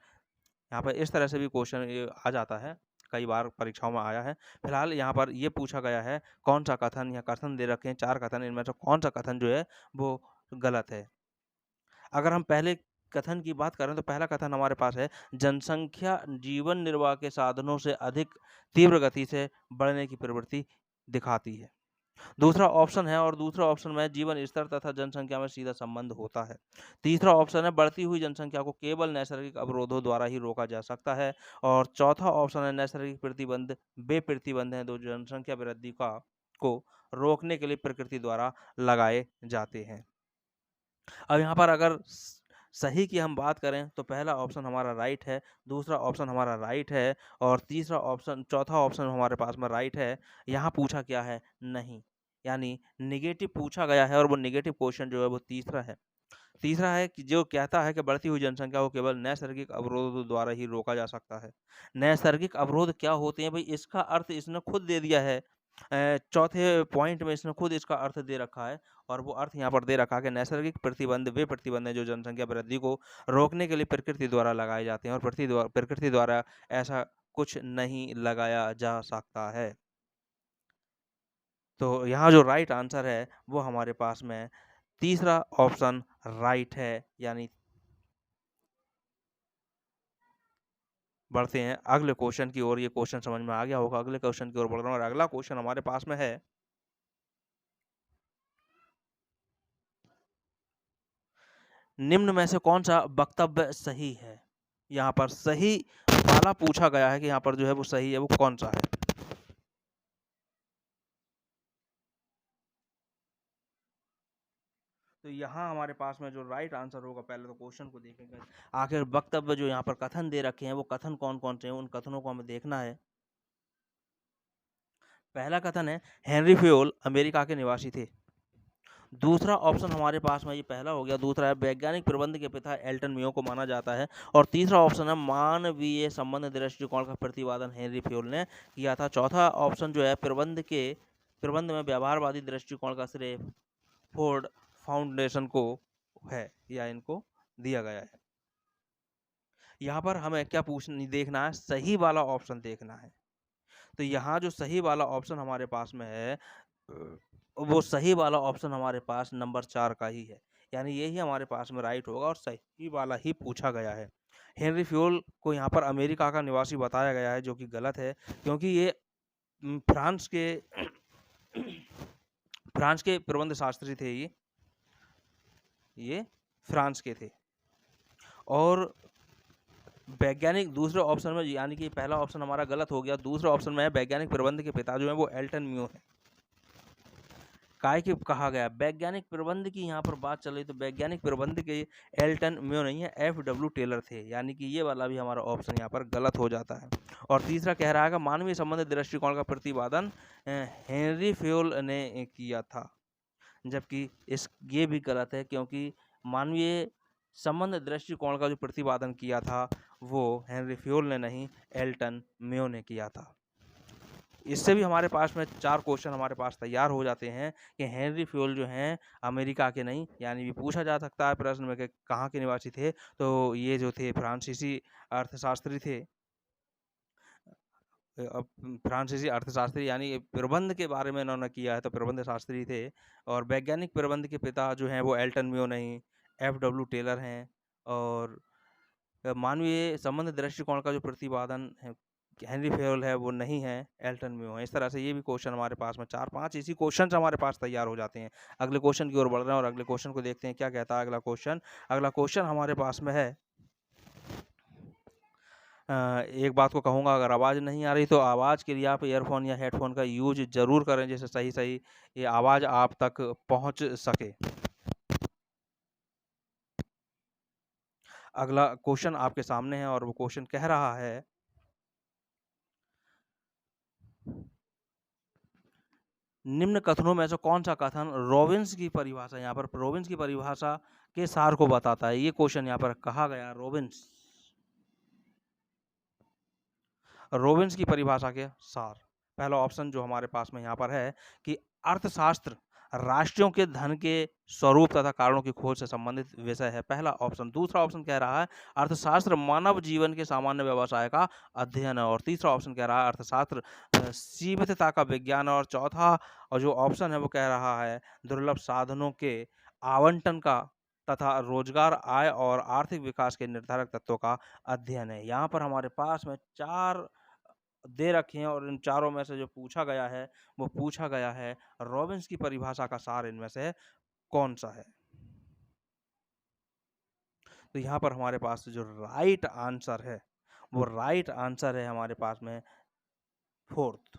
यहाँ पर इस तरह से भी क्वेश्चन आ जाता है, कई बार परीक्षाओं में आया है। फिलहाल यहाँ पर ये पूछा गया है कौन सा कथन, या कथन दे रखे हैं 4 कथन, इनमें से कौन सा कथन जो है वो गलत है। अगर हम पहले कथन की बात करें तो पहला कथन हमारे पास है जनसंख्या जीवन निर्वाह के साधनों से अधिक तीव्र गति से बढ़ने की प्रवृत्ति दिखाती है। दूसरा ऑप्शन है, और दूसरा ऑप्शन में जीवन स्तर तथा जनसंख्या में सीधा संबंध होता है। तीसरा ऑप्शन है बढ़ती हुई जनसंख्या को केवल नैसर्गिक अवरोधों द्वारा ही रोका जा सकता है। और चौथा ऑप्शन है नैसर्गिक प्रतिबंध वे प्रतिबंध हैं जो जनसंख्या वृद्धि को रोकने के लिए प्रकृति द्वारा लगाए जाते हैं। अब यहाँ पर अगर सही की हम बात करें तो पहला ऑप्शन हमारा राइट है, दूसरा ऑप्शन हमारा राइट है, और चौथा ऑप्शन हमारे पास में राइट है। यहाँ पूछा क्या है, नहीं, यानी निगेटिव पूछा गया है, और वो निगेटिव क्वेश्चन जो है वो तीसरा है। तीसरा है कि जो कहता है कि बढ़ती हुई जनसंख्या को केवल नैसर्गिक अवरोध द्वारा ही रोका जा सकता है। नैसर्गिक अवरोध क्या होते हैं भाई, इसका अर्थ इसने खुद दे दिया है। चौथे पॉइंट में इसने खुद इसका अर्थ दे रखा है, और वो अर्थ यहाँ पर दे रखा है कि नैसर्गिक प्रतिबंध वे प्रतिबंध हैं जो जनसंख्या वृद्धि को रोकने के लिए प्रकृति द्वारा लगाए जाते हैं, और प्रकृति द्वारा ऐसा कुछ नहीं लगाया जा सकता है। तो यहाँ जो राइट आंसर है वो हमारे पास में तीसरा ऑप्शन राइट है। यानी बढ़ते हैं अगले क्वेश्चन की ओर। ये क्वेश्चन समझ में आ गया होगा, अगले क्वेश्चन की ओर बढ़ रहा हूँ, और अगला क्वेश्चन हमारे पास में है निम्न में से कौन सा वक्तव्य सही है। यहाँ पर सही वाला पूछा गया है कि यहाँ पर जो है वो सही है, वो कौन सा है। तो यहाँ हमारे पास में जो राइट आंसर होगा, पहले तो क्वेश्चन को देखेंगे, आखिर वक्तव्य जो यहाँ पर कथन दे रखे हैं वो कथन कौन कौन से हैं, उन कथनों को हमें देखना है। पहला कथन है हेनरी फ्योल अमेरिका के निवासी थे। दूसरा ऑप्शन हमारे पास में, ये पहला हो गया, दूसरा है वैज्ञानिक प्रबंध के पिता एल्टन मियो को माना जाता है। और तीसरा ऑप्शन है मानवीय संबंध दृष्टिकोण का प्रतिपादन हेनरी फ्योल ने किया था। चौथा ऑप्शन जो है प्रबंध में व्यवहारवादी दृष्टिकोण का श्रेय फोर्ड फाउंडेशन को है, या इनको दिया गया है। यहाँ पर हमें क्या देखना है, सही वाला ऑप्शन देखना है। तो यहाँ जो सही वाला ऑप्शन हमारे पास में है, वो सही वाला ऑप्शन हमारे पास नंबर 4 का ही है, यानी यही हमारे पास में राइट होगा, और सही वाला ही पूछा गया है। हेनरी फ्योल को यहाँ पर अमेरिका का निवासी बताया गया है, जो कि गलत है, क्योंकि ये फ्रांस के प्रबंध शास्त्री थे। ये फ्रांस के थे। और वैज्ञानिक दूसरे ऑप्शन में, यानी कि पहला ऑप्शन हमारा गलत हो गया, दूसरे ऑप्शन में है वैज्ञानिक प्रबंध के पिता जो है वो एल्टन मियो है। काय के कहा गया वैज्ञानिक प्रबंध की यहाँ पर बात चल रही, तो वैज्ञानिक प्रबंध के एल्टन मियो नहीं है, FW टेलर थे, यानी कि ये वाला भी हमारा ऑप्शन यहाँ पर गलत हो जाता है। और तीसरा कह रहा है कि मानवीय संबंध दृष्टिकोण का प्रतिपादन हेनरी फ्योल ने किया था, जबकि ये भी गलत है, क्योंकि मानवीय संबंध दृष्टिकोण का जो प्रतिपादन किया था वो हेनरी फ्योल ने नहीं, एल्टन मियो ने किया था। इससे भी हमारे पास में 4 क्वेश्चन हमारे पास तैयार हो जाते हैं कि हेनरी फ्योल जो हैं अमेरिका के नहीं, यानी भी पूछा जा सकता है प्रश्न में कि कहाँ के निवासी थे, तो ये जो थे फ्रांसीसी अर्थशास्त्री थे। फ्रांसीसी अर्थशास्त्री यानी प्रबंध के बारे में इन्होंने किया है, तो प्रबंध शास्त्री थे। और वैज्ञानिक प्रबंध के पिता जो हैं वो एल्टन म्यो नहीं, एफ.डब्ल्यू. टेलर हैं। और मानवीय संबंध दृष्टिकोण का जो प्रतिपादन है हेनरी फेयोल है, वो नहीं है, एल्टन म्यो है। इस तरह से ये भी क्वेश्चन हमारे पास में 4-5 इसी क्वेश्चन हमारे पास तैयार हो जाते हैं। अगले क्वेश्चन की ओर बढ़ रहे हैं और अगले क्वेश्चन को देखते हैं क्या कहता है अगला क्वेश्चन। अगला क्वेश्चन हमारे पास में है, एक बात को कहूँगा, अगर आवाज़ नहीं आ रही तो आवाज़ के लिए आप ईयरफ़ोन या हेडफ़ोन का यूज़ ज़रूर करें, जिससे सही-सही ये आवाज़ आप तक पहुँच सके। अगला क्वेश्चन आपके सामने है और वो क्वेश्चन कह रहा है, निम्न कथनों में से कौन-सा कथन रॉबिन्स की परिभाषा, यहाँ पर रॉबिन्स की परिभाषा के सार को बताता है? ये क्वेश्चन यहाँ पर कहा गया रॉबिन्स की परिभाषा के सार। पहला ऑप्शन जो हमारे पास में यहाँ पर है कि अर्थशास्त्र राष्ट्रों के धन के स्वरूप तथा कारणों की खोज से संबंधित विषय है, पहला ऑप्शन। दूसरा ऑप्शन कह रहा है अर्थशास्त्र मानव जीवन के सामान्य व्यवसाय का अध्ययन है। और तीसरा ऑप्शन कह रहा है अर्थशास्त्र सीमितता का विज्ञान है। और चौथा और जो ऑप्शन है वो कह रहा है दुर्लभ साधनों के आवंटन का तथा रोजगार, आय और आर्थिक विकास के निर्धारक तत्वों का अध्ययन है। यहाँ पर हमारे पास में 4 दे रखे हैं और इन चारों में से जो पूछा गया है वो पूछा गया है रॉबिन्स की परिभाषा का सार इनमें से कौन सा है? तो यहाँ पर हमारे पास जो राइट आंसर है वो राइट आंसर है हमारे पास में फोर्थ।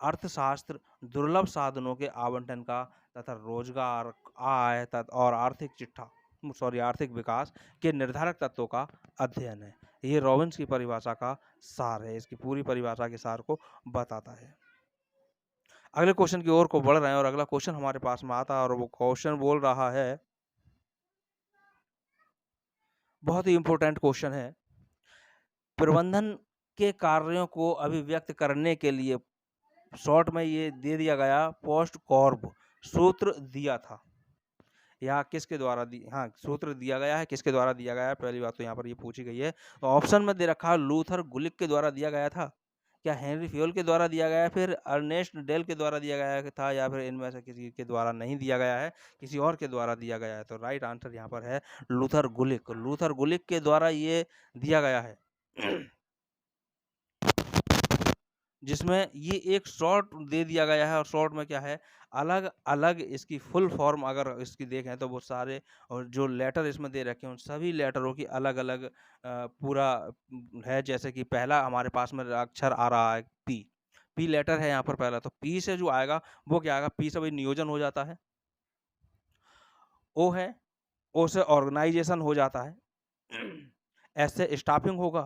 अर्थशास्त्र दुर्लभ साधनों के आवंटन का तथा रोजगार, आय और आर्थिक विकास के निर्धारक तत्वों का अध्ययन है। ये रॉबिन्स की परिभाषा का सार है, इसकी पूरी परिभाषा के सार को बताता है। अगले क्वेश्चन की ओर को बढ़ रहे हैं और अगला क्वेश्चन हमारे पास में आता है और वो क्वेश्चन बोल रहा है, बहुत ही इंपॉर्टेंट क्वेश्चन है, प्रबंधन के कार्यों को अभिव्यक्त करने के लिए शॉर्ट में ये दे दिया गया पोस्ट कॉर्ब सूत्र दिया था या किसके द्वारा सूत्र दिया गया है, किसके द्वारा दिया गया है? पहली बात तो यहाँ पर ये पूछी गई है। तो ऑप्शन में दे रखा है लूथर गुलिक के द्वारा दिया गया था, क्या हेनरी फ्योल के द्वारा दिया गया है, फिर अर्नेस्ट डेल के द्वारा दिया गया था, या फिर इनमें से किसी के द्वारा नहीं दिया गया है, किसी और के द्वारा दिया गया है? तो राइट आंसर यहाँ पर है लूथर गुलिक के द्वारा ये दिया गया है। जिसमें ये एक शॉर्ट दे दिया गया है और शॉर्ट में क्या है, अलग-अलग इसकी फुल फॉर्म अगर इसकी देखें तो वो सारे और जो लेटर इसमें दे रखे हैं उन सभी लेटरों की अलग-अलग पूरा है। जैसे कि पहला हमारे पास में अक्षर आ रहा है पी, पी लेटर है यहाँ पर पहला, तो पी से जो आएगा वो क्या आएगा, पी से भाई नियोजन हो जाता है। ओ है, ओ से ऑर्गेनाइजेशन हो जाता है, एस से स्टाफिंग होगा,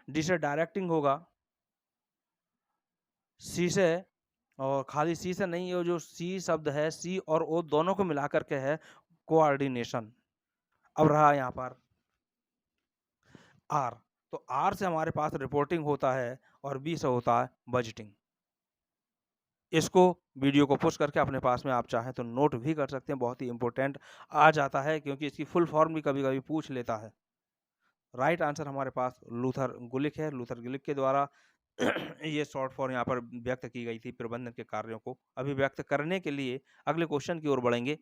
डी से डायरेक्टिंग होगा, सी से और खाली सी से नहीं, ये जो सी शब्द है सी और ओ दोनों को मिलाकर के है कोऑर्डिनेशन। अब रहा यहाँ पर आर, तो आर से हमारे पास रिपोर्टिंग होता है और बी से होता है बजटिंग। इसको वीडियो को पुश करके अपने पास में आप चाहें तो नोट भी कर सकते हैं, बहुत ही इंपॉर्टेंट आ जाता है क्योंकि इसकी फुल फॉर्म भी कभी कभी पूछ लेता है। राइट आंसर हमारे पास लूथर गुलिक है। लूथर गुलिक के द्वारा ये शॉर्ट फॉर्म यहाँ पर व्यक्त की गई थी प्रबंधन के कार्यों को अभिव्यक्त करने के लिए। अगले क्वेश्चन की ओर बढ़ेंगे।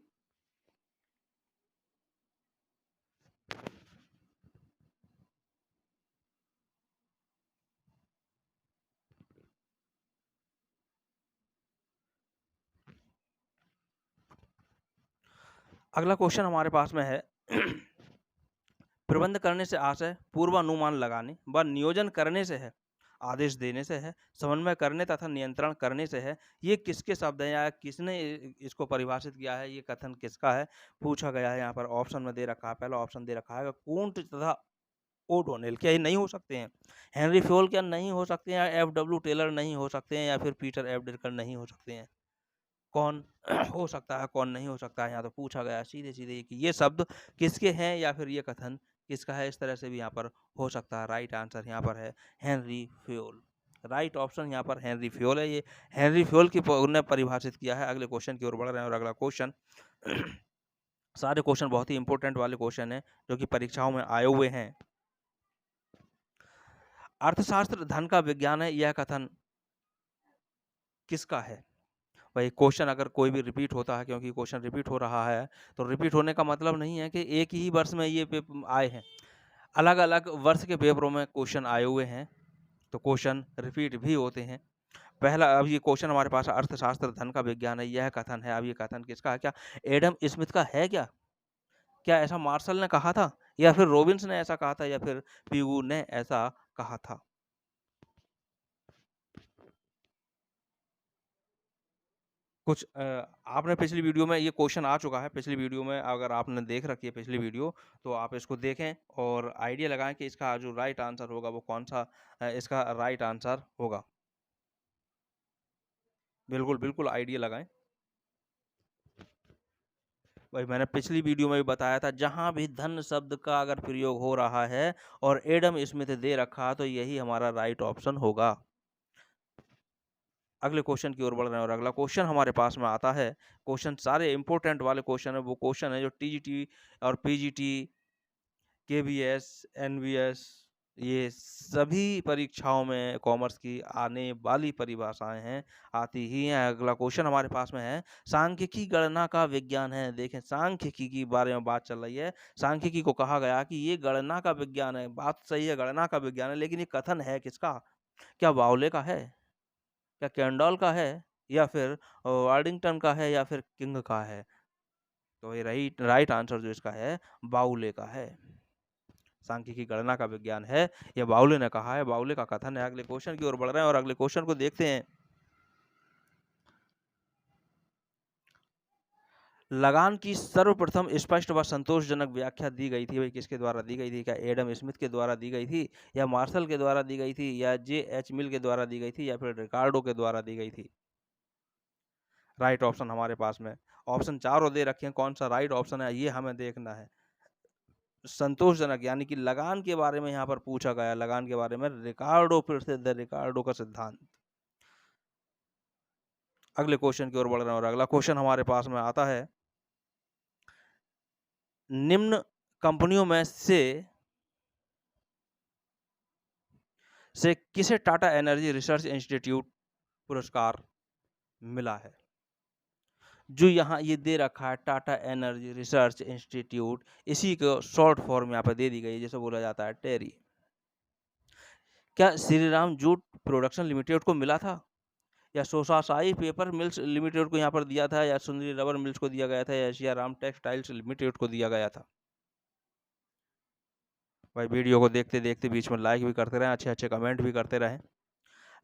अगला क्वेश्चन हमारे पास में है प्रबंध करने से आशय पूर्वानुमान लगाने व नियोजन करने से है, आदेश देने से है, समन्वय करने तथा नियंत्रण करने से है। ये किसके शब्द हैं या किसने इसको परिभाषित किया है, ये कथन किसका है, पूछा गया है। यहाँ पर ऑप्शन में दे रखा है, पहला ऑप्शन दे रखा है कूंट तथा ओडोनिल। क्या ये नहीं हो सकते हैं? हेनरी फ्योल क्या नहीं हो सकते हैं, या एफ.डब्ल्यू. टेलर नहीं हो सकते हैं, या फिर पीटर एफ. ड्रकर नहीं हो सकते हैं? कौन हो सकता है, कौन नहीं हो सकता है? यहाँ तो पूछा गया सीधे-सीधे कि ये शब्द किसके हैं या फिर ये कथन किसका है। इस तरह से भी यहाँ पर हो सकता है। राइट आंसर यहाँ पर है हेनरी फ्योल। राइट ऑप्शन यहाँ पर हेनरी फ्योल है। ये हेनरी फ्योल की ने परिभाषित किया है। अगले क्वेश्चन की ओर बढ़ रहे हैं और अगला क्वेश्चन सारे क्वेश्चन बहुत ही इंपॉर्टेंट वाले क्वेश्चन हैं जो कि परीक्षाओं में आए हुए हैं। अर्थशास्त्र धन का विज्ञान है, यह कथन किसका है? भाई क्वेश्चन अगर कोई भी रिपीट होता है, क्योंकि क्वेश्चन रिपीट हो रहा है, तो रिपीट होने का मतलब नहीं है कि एक ही वर्ष में ये आए हैं। अलग-अलग वर्ष के पेपरों में क्वेश्चन आए हुए हैं, तो क्वेश्चन रिपीट भी होते हैं। पहला, अब ये क्वेश्चन हमारे पास अर्थशास्त्र धन का विज्ञान है, यह कथन है। अब ये कथन किसका है? क्या एडम स्मिथ का है क्या? क्या ऐसा मार्शल ने कहा था, या फिर रॉबिन्स ने ऐसा कहा था, या फिर पीगू ने ऐसा कहा था? कुछ आपने पिछली वीडियो में ये क्वेश्चन आ चुका है, पिछली वीडियो में अगर आपने देख रखी है पिछली वीडियो, तो आप इसको देखें और आइडिया लगाएं कि इसका जो राइट आंसर होगा वो कौन सा इसका राइट आंसर होगा। बिल्कुल बिल्कुल आइडिया लगाएं। भाई मैंने पिछली वीडियो में भी बताया था, जहां भी धन शब्द का अगर प्रयोग हो रहा है और एडम स्मिथ दे रखा, तो यही हमारा राइट ऑप्शन होगा। अगले क्वेश्चन की ओर बढ़ रहे हैं और अगला क्वेश्चन हमारे पास में आता है। क्वेश्चन सारे इंपॉर्टेंट वाले क्वेश्चन है, वो क्वेश्चन है जो टीजीटी और पीजीटी, केवीएस, एनवीएस, ये सभी परीक्षाओं में कॉमर्स की आने वाली परिभाषाएं हैं, आती ही हैं। अगला क्वेश्चन हमारे पास में है, सांख्यिकी गणना का विज्ञान है। देखें, सांख्यिकी के बारे में बात चल रही है। सांख्यिकी को कहा गया कि ये गणना का विज्ञान है। बात सही है, गणना का विज्ञान है, लेकिन ये कथन है किसका? क्या बाउले का है, क्या कैंडॉल का है, या फिर वार्डिंगटन का है, या फिर किंग का है? तो ये राइट आंसर जो इसका है, बाउले का है। सांख्यिकी गणना का विज्ञान है, यह बाउले ने कहा है, बाउले का कथन है। अगले क्वेश्चन की ओर बढ़ रहे हैं और अगले क्वेश्चन को देखते हैं। लगान की सर्वप्रथम स्पष्ट व संतोषजनक व्याख्या दी गई थी, भाई किसके द्वारा दी गई थी? क्या एडम स्मिथ के द्वारा दी गई थी, या मार्शल के द्वारा दी गई थी, या जे.एच. मिल के द्वारा दी गई थी, या फिर रिकार्डो के द्वारा दी गई थी? राइट ऑप्शन हमारे पास में ऑप्शन चारों दे रखे हैं, कौन सा राइट ऑप्शन है ये हमें देखना है। संतोषजनक यानी कि लगान के बारे में यहाँ पर पूछा गया, लगान के बारे में रिकार्डो, प्रसिद्ध रिकार्डो का सिद्धांत। अगले क्वेश्चन की ओर बढ़ रहे हैं और अगला क्वेश्चन हमारे पास में आता है, निम्न कंपनियों में से किसे टाटा एनर्जी रिसर्च इंस्टीट्यूट पुरस्कार मिला है? जो यहाँ ये दे रखा है टाटा एनर्जी रिसर्च इंस्टीट्यूट, इसी को शॉर्ट फॉर्म यहाँ पर दे दी गई है, जैसे बोला जाता है टेरी। क्या Shri Ram jute production limited को मिला था, या सोसासाई पेपर मिल्स लिमिटेड को यहाँ पर दिया था, या सुंदरी रबर मिल्स को दिया गया था, या एशिया राम टेक्सटाइल्स लिमिटेड को दिया गया था? भाई वीडियो को देखते देखते बीच में लाइक भी करते रहें, अच्छे अच्छे कमेंट भी करते रहें।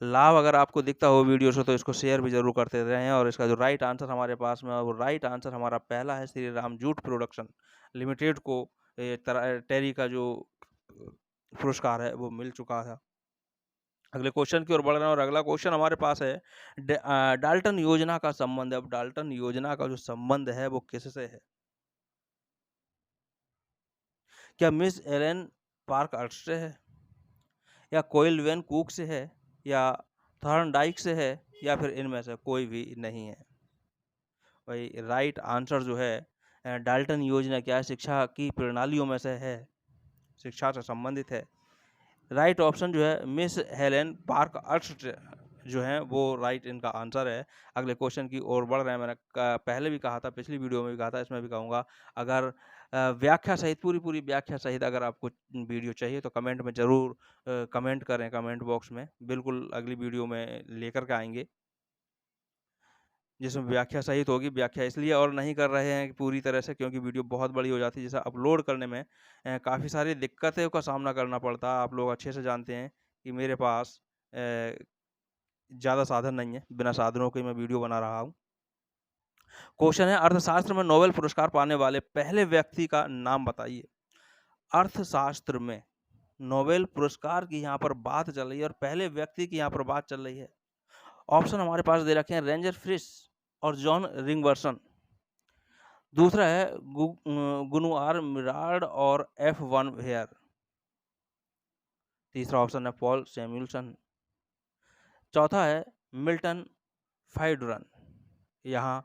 लाभ अगर आपको दिखता हो वीडियो से तो इसको शेयर भी जरूर करते रहें। और इसका जो राइट आंसर हमारे पास में, वो राइट आंसर हमारा पहला है, Shri Ram jute production limited को टेरी का जो पुरस्कार है वो मिल चुका था। अगले क्वेश्चन की ओर बढ़ रहे हैं और अगला क्वेश्चन हमारे पास है, डाल्टन योजना का संबंध। अब डाल्टन योजना का जो संबंध है वो किससे है? क्या मिस एलन पार्क से है, या कोयल वेन कुक से है, या थॉर्नडाइक से है, या फिर इनमें से कोई भी नहीं है? भाई राइट आंसर जो है, डाल्टन योजना क्या है? शिक्षा की प्रणालियों में से है, शिक्षा से संबंधित है। राइट ऑप्शन जो है मिस हेलेन पार्क अर्स्ट जो है वो राइट इनका आंसर है। अगले क्वेश्चन की ओर बढ़ रहे हैं। मैंने पहले भी कहा था, पिछली वीडियो में भी कहा था, इसमें भी कहूँगा, अगर व्याख्या सहित, पूरी व्याख्या सहित अगर आपको वीडियो चाहिए तो कमेंट में ज़रूर कमेंट करें, कमेंट बॉक्स में। बिल्कुल अगली वीडियो में लेकर के आएंगे जिसमें व्याख्या सहित होगी। व्याख्या इसलिए और नहीं कर रहे हैं पूरी तरह से, क्योंकि वीडियो बहुत बड़ी हो जाती है, जैसे अपलोड करने में काफ़ी सारी दिक्कतों का सामना करना पड़ता है। आप लोग अच्छे से जानते हैं कि मेरे पास ज़्यादा साधन नहीं है, बिना साधनों के मैं वीडियो बना रहा हूँ। क्वेश्चन है, अर्थशास्त्र में नोबेल पुरस्कार पाने वाले पहले व्यक्ति का नाम बताइए। अर्थशास्त्र में नोबेल पुरस्कार की यहाँ पर बात चल रही है और पहले व्यक्ति की यहाँ पर बात चल रही है। ऑप्शन हमारे पास दे रखे हैं, रेंजर फ्रिश और जॉन रिंगवर्सन। दूसरा है गुनुआर मिरार्ड और F. वेयर। तीसरा ऑप्शन है पॉल सैमुअल्सन। चौथा है मिल्टन फाइडरन। यहाँ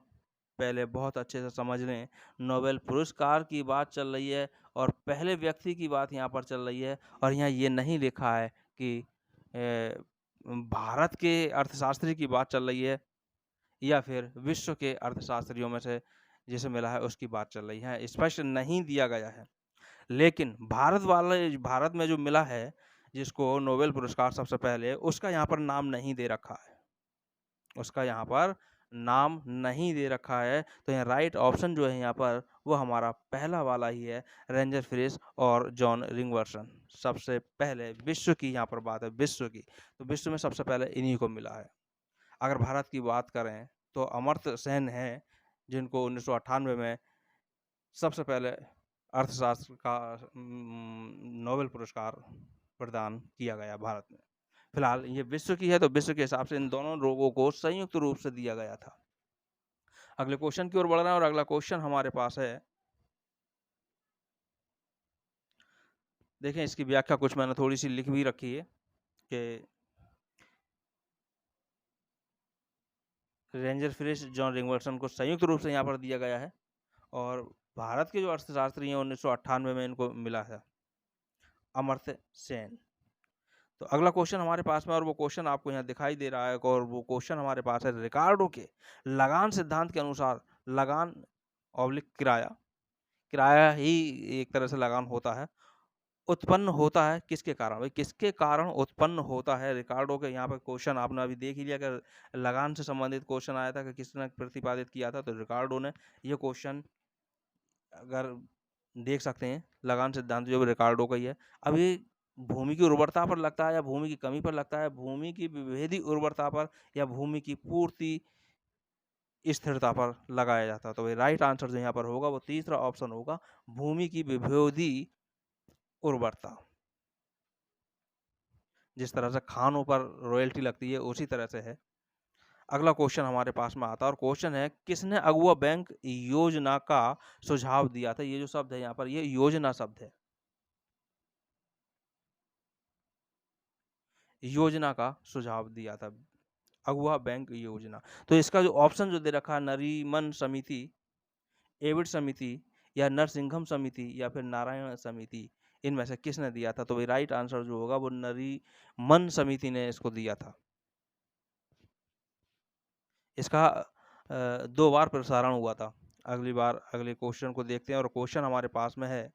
पहले बहुत अच्छे से समझ लें, नोबेल पुरस्कार की बात चल रही है और पहले व्यक्ति की बात यहाँ पर चल रही है, और यहाँ ये नहीं लिखा है कि भारत के अर्थशास्त्री की बात चल रही है या फिर विश्व के अर्थशास्त्रियों में से जिसे मिला है उसकी बात चल रही है, स्पष्ट नहीं दिया गया है। लेकिन भारत में जो मिला है जिसको नोबेल पुरस्कार सबसे पहले, उसका यहाँ पर नाम नहीं दे रखा है, उसका यहाँ पर नाम नहीं दे रखा है। तो यहाँ राइट ऑप्शन जो है यहाँ पर वो हमारा पहला वाला ही है, रेंजर फ्रिस और जॉन रिंगवर्सन। सबसे पहले विश्व की यहाँ पर बात है, विश्व की, तो विश्व में सबसे पहले इन्हीं को मिला है। अगर भारत की बात करें तो अमर्त्य सेन हैं, जिनको 1998 में सबसे पहले अर्थशास्त्र का नोबेल पुरस्कार प्रदान किया गया भारत में। फिलहाल ये विश्व की है, तो विश्व के हिसाब से इन दोनों लोगों को संयुक्त रूप से दिया गया था। अगले क्वेश्चन की ओर बढ़ रहे हैं और अगला क्वेश्चन हमारे पास है, देखें इसकी व्याख्या कुछ मैंने थोड़ी सी लिख भी रखी है कि रेंजर फ्रिस, जॉन रिंगवर्सन को संयुक्त रूप से यहाँ पर दिया गया है और भारत के जो अर्थशास्त्री हैं 1998 में इनको मिला है, अमर्त्य सेन। तो अगला क्वेश्चन हमारे पास में, और वो क्वेश्चन आपको यहाँ दिखाई दे रहा है, और वो क्वेश्चन हमारे पास है, रिकार्डो के लगान सिद्धांत के अनुसार लगान ऑब्लिक किराया, किराया ही एक तरह से लगान होता है, उत्पन्न होता है किसके कारण? भाई किसके कारण उत्पन्न होता है? रिकार्डो के यहाँ पर क्वेश्चन आपने अभी देख ही लिया कि लगान से संबंधित क्वेश्चन आया था कि किसने प्रतिपादित किया था, तो रिकार्डो ने। ये क्वेश्चन अगर देख सकते हैं, लगान सिद्धांत जो रिकार्डो का ही है। अब ये भूमि की उर्वरता पर लगता है या भूमि की कमी पर लगता है, भूमि की विभेदी उर्वरता पर या भूमि की पूर्ति स्थिरता पर लगाया जाता है। तो भाई राइट आंसर जो यहाँ पर होगा वो तीसरा ऑप्शन होगा, भूमि की विभेदी उर्वरता। जिस तरह से खानों पर रॉयल्टी लगती है उसी तरह से है। अगला क्वेश्चन हमारे पास में आता है और क्वेश्चन है, किसने अगुआ बैंक योजना का सुझाव दिया था? ये जो शब्द है यहाँ पर, ये योजना शब्द है, योजना का सुझाव दिया था, अगुआ बैंक योजना। तो इसका जो ऑप्शन जो दे रखा है, नरीमन समिति, एविड समिति या नरसिंघम समिति या फिर नारायण समिति, इनमें से किसने दिया था? तो भाई राइट आंसर जो होगा वो नरीमन समिति ने इसको दिया था। इसका 2 बार प्रसारण हुआ था। अगली बार अगले क्वेश्चन को देखते हैं और क्वेश्चन हमारे पास में है,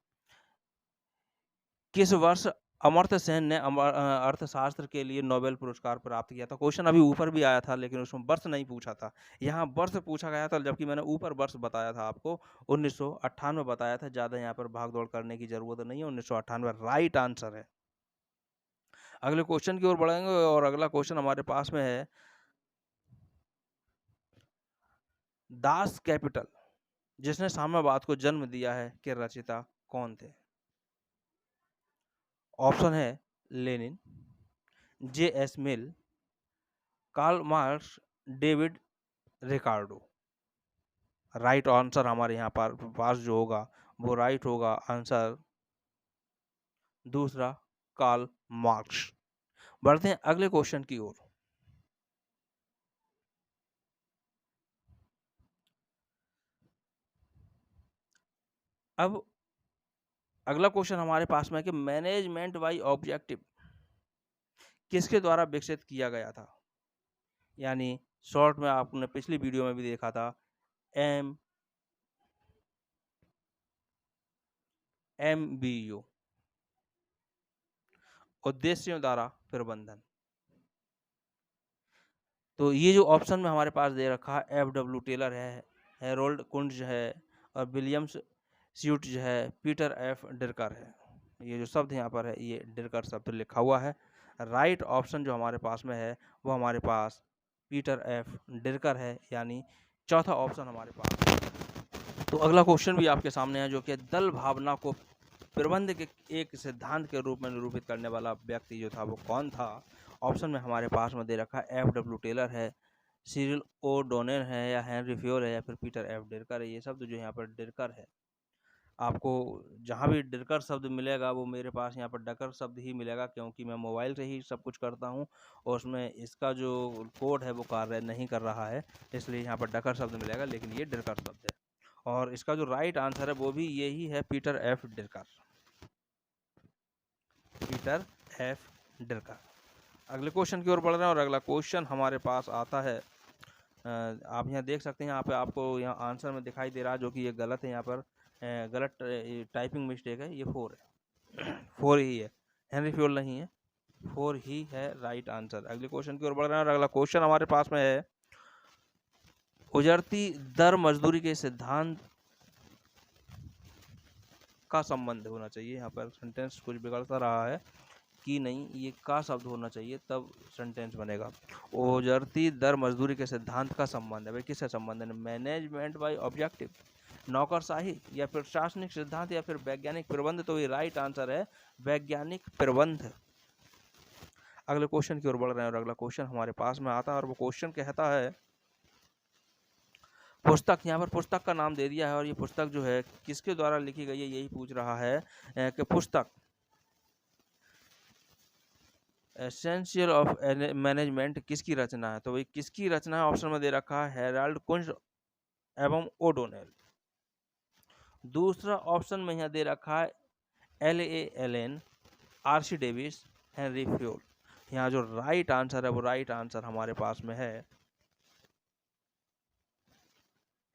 किस वर्ष अमर्त्य सेन ने अर्थशास्त्र के लिए नोबेल पुरस्कार प्राप्त किया था? क्वेश्चन अभी ऊपर भी आया था लेकिन उसमें वर्ष नहीं पूछा था, यहाँ वर्ष पूछा गया था, जबकि मैंने ऊपर वर्ष बताया था आपको, 1998 बताया था। ज़्यादा यहाँ पर भाग दौड़ करने की जरूरत नहीं है, 1998 राइट आंसर है। अगले क्वेश्चन की ओर बढ़ेंगे और अगला क्वेश्चन हमारे पास में है, दास कैपिटल जिसने साम्यवाद को जन्म दिया है के रचयिता कौन थे? ऑप्शन है Lenin, J S. Mill, Karl Marx, David Ricardo. Right answer हमारे यहाँ पर पास जो होगा वो राइट होगा आंसर दूसरा, कार्ल मार्क्स। बढ़ते हैं अगले क्वेश्चन की ओर। अब अगला क्वेश्चन हमारे पास में है कि मैनेजमेंट बाय ऑब्जेक्टिव किसके द्वारा विकसित किया गया था? यानी शॉर्ट में आपने पिछली वीडियो में भी देखा था, MBO, उद्देश्यों द्वारा प्रबंधन। तो ये जो ऑप्शन में हमारे पास दे रखा है, FW टेलर है, हेरोल्ड कुंज है और विलियम्स स्यूट जो है, पीटर F डिरकर है। ये जो शब्द यहाँ पर है ये डिरकर शब्द लिखा हुआ है। राइट ऑप्शन जो हमारे पास में है वो हमारे पास पीटर F डिरकर है, यानी चौथा ऑप्शन हमारे पास। तो अगला क्वेश्चन भी आपके सामने है, जो कि दल भावना को प्रबंध के एक सिद्धांत के रूप में निरूपित करने वाला व्यक्ति जो था वो कौन था? ऑप्शन में हमारे पास में दे रखा है, FW टेलर है, सिरिल ओ डोनेर है या हेनरी फ्योर है या फिर पीटर F डिरकर है। ये शब्द जो यहाँ पर डिरकर है, आपको जहाँ भी डिरकर शब्द मिलेगा वो मेरे पास यहाँ पर डकर शब्द ही मिलेगा, क्योंकि मैं मोबाइल से ही सब कुछ करता हूँ और उसमें इसका जो कोड है वो कार्य नहीं कर रहा है, इसलिए यहाँ पर डकर शब्द मिलेगा, लेकिन ये डिरकर शब्द है। और इसका जो राइट आंसर है वो भी यही है, पीटर F डिरकर, पीटर F डिरकर। अगले क्वेश्चन की ओर बढ़ रहे हैं और अगला क्वेश्चन हमारे पास आता है, आप यहाँ देख सकते हैं, यहाँ पे आपको यहाँ आंसर में दिखाई दे रहा है जो कि ये गलत है, यहाँ पर गलत टाइपिंग मिस्टेक है, ये 4 है 4 ही है, हेनरी फ्यूल नहीं है, 4 ही है राइट आंसर। अगले क्वेश्चन की ओर बढ़ रहे हैं और अगला क्वेश्चन हमारे पास में है, उजरती दर मजदूरी के सिद्धांत का संबंध होना चाहिए। यहाँ पर सेंटेंस कुछ बिगड़ता रहा है कि नहीं, ये का शब्द होना चाहिए तब सेंटेंस बनेगा। उजरती दर मजदूरी के सिद्धांत का संबंध है, भाई किससे संबंध है? मैनेजमेंट बाय ऑब्जेक्टिव, नौकरशाही या फिर प्रशासनिक सिद्धांत या फिर वैज्ञानिक प्रबंध, तो ये राइट आंसर है वैज्ञानिक प्रबंध। अगले क्वेश्चन की ओर बढ़ रहे हैं और अगला क्वेश्चन हमारे पास में आता है और वो क्वेश्चन कहता है, पुस्तक, यहाँ पर पुस्तक का नाम दे दिया है और ये पुस्तक जो है किसके द्वारा लिखी गई है, यही पूछ रहा है कि पुस्तक एसेंशियल ऑफ मैनेजमेंट किसकी रचना है? तो भाई किसकी रचना है, ऑप्शन में दे रखा है हेराल्ड कुंज एवं ओडोनेल। दूसरा ऑप्शन में यहाँ दे रखा है LA Allen, RC Davis, Henry Fayol. यहाँ जो राइट आंसर है वो राइट आंसर हमारे पास में है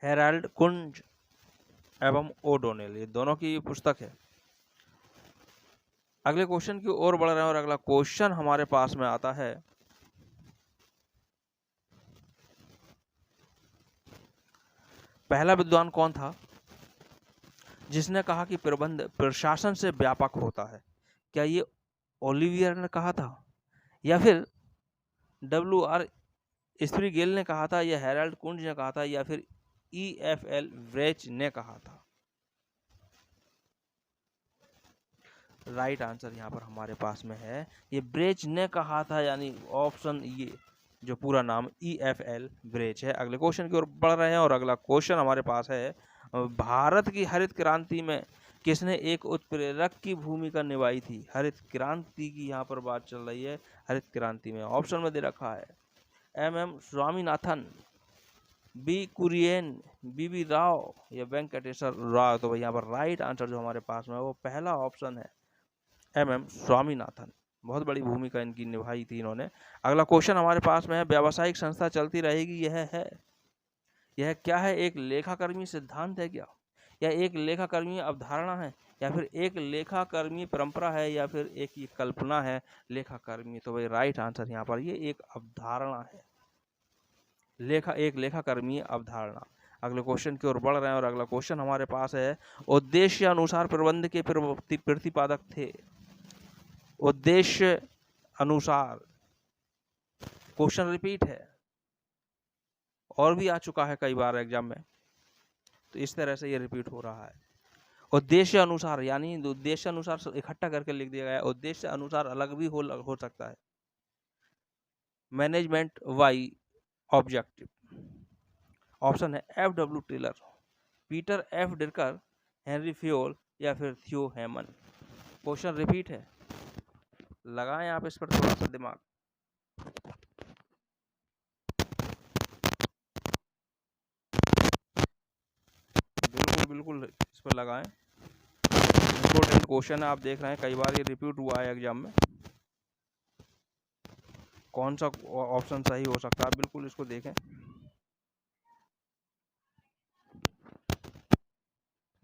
हेराल्ड कुंज एवं ओडोनेल, ये दोनों की पुस्तक है। अगले क्वेश्चन की ओर बढ़ रहे हैं और अगला क्वेश्चन हमारे पास में आता है, पहला विद्वान कौन था जिसने कहा कि प्रबंध प्रशासन से व्यापक होता है? क्या ये ओलिवियर ने कहा था, या फिर WR स्प्रिगेल ने कहा था, या हेराल्ड कुंज ने कहा था, या फिर EFL व्रेच ने कहा था? राइट आंसर यहाँ पर हमारे पास में है ये ब्रेच ने कहा था, यानी ऑप्शन ये जो पूरा नाम EFL ब्रेच है। अगले क्वेश्चन की ओर बढ़ रहे हैं और अगला क्वेश्चन हमारे पास है, भारत की हरित क्रांति में किसने एक उत्प्रेरक की भूमिका निभाई थी? हरित क्रांति की यहाँ पर बात चल रही है, हरित क्रांति में ऑप्शन में दे रखा है MM Swaminathan, B Kurien, BB Rao या वेंकटेश्वर राव। तो भाई यहाँ पर राइट आंसर जो हमारे पास में है वो पहला ऑप्शन है MM स्वामीनाथन, बहुत बड़ी भूमिका इनकी निभाई थी इन्होंने। अगला क्वेश्चन हमारे पास में है, व्यावसायिक संस्था चलती रहेगी, यह क्या है? एक लेखाकर्मी सिद्धांत है क्या, या एक लेखाकर्मी अवधारणा है, या फिर एक लेखाकर्मी परंपरा है, या फिर एक ये कल्पना है लेखाकर्मी? तो भाई राइट आंसर यहाँ पर ये एक अवधारणा है, एक लेखाकर्मी अवधारणा। अगले क्वेश्चन की ओर बढ़ रहे हैं और अगला क्वेश्चन हमारे पास है, उद्देश्य अनुसार प्रबंध के प्रतिपादक थे। उद्देश्य अनुसार, क्वेश्चन रिपीट है और भी आ चुका है कई बार एग्जाम में, तो इस तरह से ये रिपीट हो रहा है। उद्देश्य अनुसार यानी उद्देश्य अनुसार इकट्ठा करके लिख दिया गया है, उद्देश्य अनुसार अलग भी हो सकता है। मैनेजमेंट वाई ऑब्जेक्टिव, ऑप्शन है FW Taylor, Peter F Drucker, Henry Fayol या फिर थियो हेमन। क्वेश्चन रिपीट है, लगाएं आप इस पर थोड़ा सा दिमाग। बिल्कुल इस पर लगाएं, इम्पोर्टेंट क्वेश्चन है, आप देख रहे हैं कई बार ये रिपीट हुआ है एग्जाम में। कौन सा ऑप्शन सही हो सकता है, बिल्कुल इसको देखें।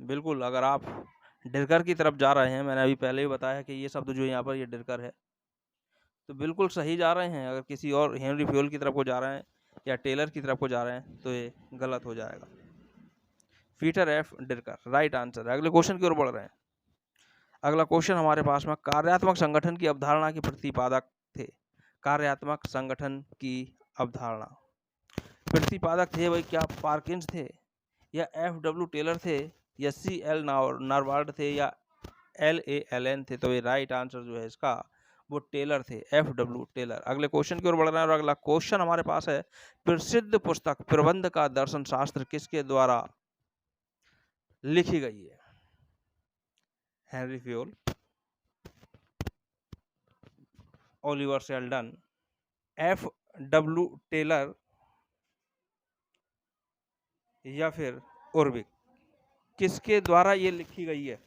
बिल्कुल, अगर आप डिरकर की तरफ जा रहे हैं, मैंने अभी पहले ही बताया कि ये शब्द जो यहाँ पर ये डिरकर है, तो बिल्कुल सही जा रहे हैं। अगर किसी और हेनरी फ्यूल की तरफ को जा रहे हैं या टेलर की तरफ को जा रहे हैं तो ये गलत हो जाएगा। पीटर F डिरकर राइट आंसर है। अगले क्वेश्चन की ओर बढ़ रहे हैं। अगला क्वेश्चन हमारे पास में, कार्यात्मक संगठन की अवधारणा के प्रतिपादक थे। कार्यात्मक संगठन की अवधारणा प्रतिपादक थे भाई, क्या पार्किंस थे, या FW टेलर थे, या CL नारवार्ड थे, या LA एलेन थे? तो ये राइट आंसर जो है इसका वो टेलर थे, FW टेलर। अगले क्वेश्चन की ओर बढ़ रहे हैं और अगला क्वेश्चन हमारे पास है, प्रसिद्ध पुस्तक प्रबंध का दर्शन शास्त्र किसके द्वारा लिखी गई है? Henry Fayol, Oliver Sheldon, FW Taylor या फिर उर्विक? किसके द्वारा ये लिखी गई है,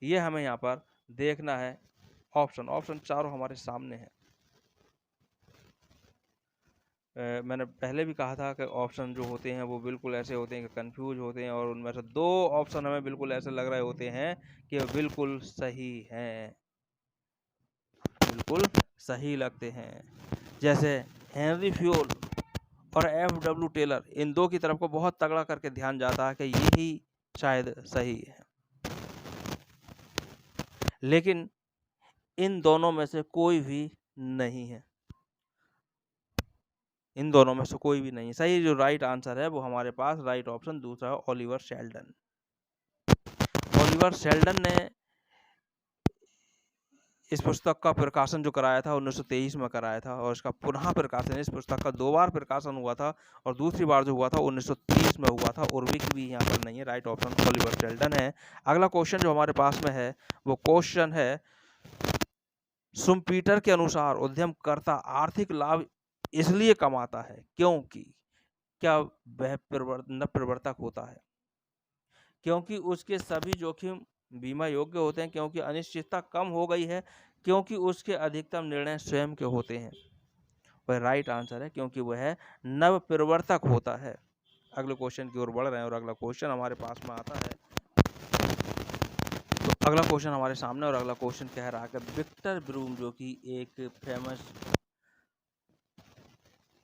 ये हमें यहाँ पर देखना है। ऑप्शन चारों हमारे सामने है। मैंने पहले भी कहा था कि ऑप्शन जो होते हैं वो बिल्कुल ऐसे होते हैं कि कंफ्यूज होते हैं, और उनमें से 2 ऑप्शन हमें बिल्कुल ऐसे लग रहे होते हैं कि बिल्कुल सही हैं, बिल्कुल सही लगते हैं। जैसे हेनरी फ्यूल और एफ.डब्ल्यू. टेलर, इन 2 की तरफ को बहुत तगड़ा करके ध्यान जाता है कि यही शायद सही है। लेकिन इन दोनों में से कोई भी नहीं है। इन दोनों में से कोई भी नहीं है। सही जो राइट आंसर है वो हमारे पास राइट ऑप्शन दूसरा है, ओलिवर शेल्डन। ओलिवर शेल्डन ने इस पुस्तक का प्रकाशन जो कराया था 1923 में कराया था, और इसका पुनः प्रकाशन, इस पुस्तक का 2 बार प्रकाशन हुआ था, और दूसरी बार जो हुआ था 1930 में हुआ था। उर्विक भी यहाँ पर नहीं है, राइट ऑप्शन ओलिवर शेल्डन है। अगला क्वेश्चन जो हमारे पास में है वो क्वेश्चन है, शुम्पीटर के अनुसार उद्यमकर्ता आर्थिक लाभ इसलिए कमाता है क्योंकि क्या वह प्रवर्तक होता है, क्योंकि उसके सभी जोखिम बीमा योग्य होते हैं, क्योंकि अनिश्चितता कम हो गई है, क्योंकि उसके अधिकतम निर्णय स्वयं के होते हैं। वह राइट आंसर है क्योंकि वह नव प्रवर्तक होता है। अगले क्वेश्चन की ओर बढ़ रहे हैं, और अगला क्वेश्चन हमारे पास में आता है। तो अगला क्वेश्चन हमारे सामने, और अगला क्वेश्चन कह रहा है कि विक्टर ब्रूम, जो कि एक फेमस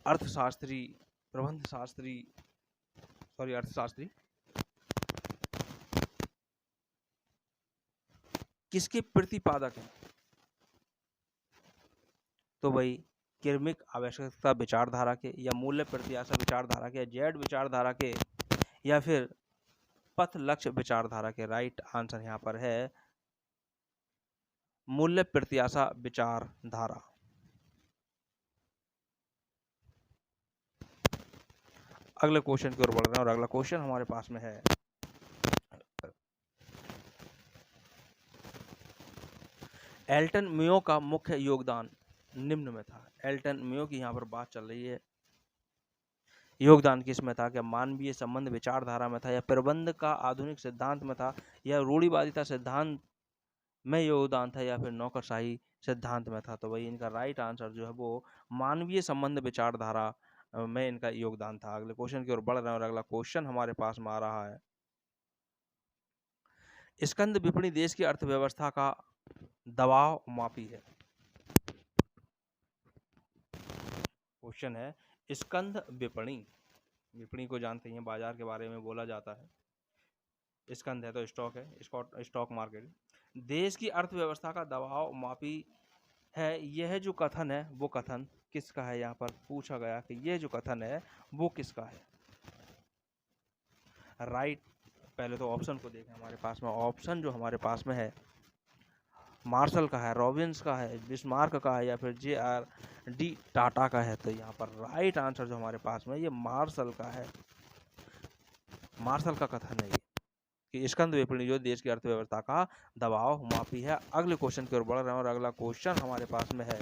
अर्थशास्त्री, अर्थशास्त्री किसके प्रतिपादक हैं? तो भाई क्रमिक आवश्यकता विचारधारा के, या मूल्य प्रत्याशा विचारधारा के, या जेड विचारधारा के, या फिर पथ लक्ष्य विचारधारा के। राइट आंसर यहाँ पर है मूल्य प्रत्याशा विचारधारा। अगले क्वेश्चन की ओर बढ़ रहे हैं, और अगला क्वेश्चन हमारे पास में है, एल्टन मियो का मुख्य योगदान निम्न में था। एल्टन मियो की यहाँ पर बात चल रही है, योगदान किसमें था? क्या मानवीय संबंध विचारधारा में था, या प्रबंध का आधुनिक सिद्धांत में था, या रूढ़िवादिता सिद्धांत में योगदान था, या फिर नौकरशाही सिद्धांत में था? तो भाई इनका राइट आंसर जो है वो मानवीय संबंध विचारधारा में इनका योगदान था। अगले क्वेश्चन की ओर बढ़ रहे हैं, और अगला क्वेश्चन हमारे पास में आ रहा है, स्कंद विपणी देश की अर्थव्यवस्था का दबाव मापी है। क्वेश्चन है, स्कंद विपणी, विपणी को जानते हैं, बाजार के बारे में बोला जाता है। स्कंद है तो स्टॉक है, स्टॉक मार्केट। देश की अर्थव्यवस्था का दबाव मापी है, यह जो कथन है वो कथन किसका है? यहाँ पर पूछा गया कि यह जो कथन है वो किसका है? राइट, पहले तो ऑप्शन को देखें हमारे पास में। ऑप्शन जो हमारे पास में है, मार्शल का है, रॉबिन्स का है, बिस्मार्क का है, या फिर J.R.D. टाटा का है। तो यहाँ पर राइट आंसर जो हमारे पास में ये मार्शल का है। मार्शल का कथन है ये कि स्कंद विपणी जो देश की अर्थव्यवस्था का दबाव मापी है। अगले क्वेश्चन की ओर बढ़ रहे हैं, और अगला क्वेश्चन हमारे पास में है,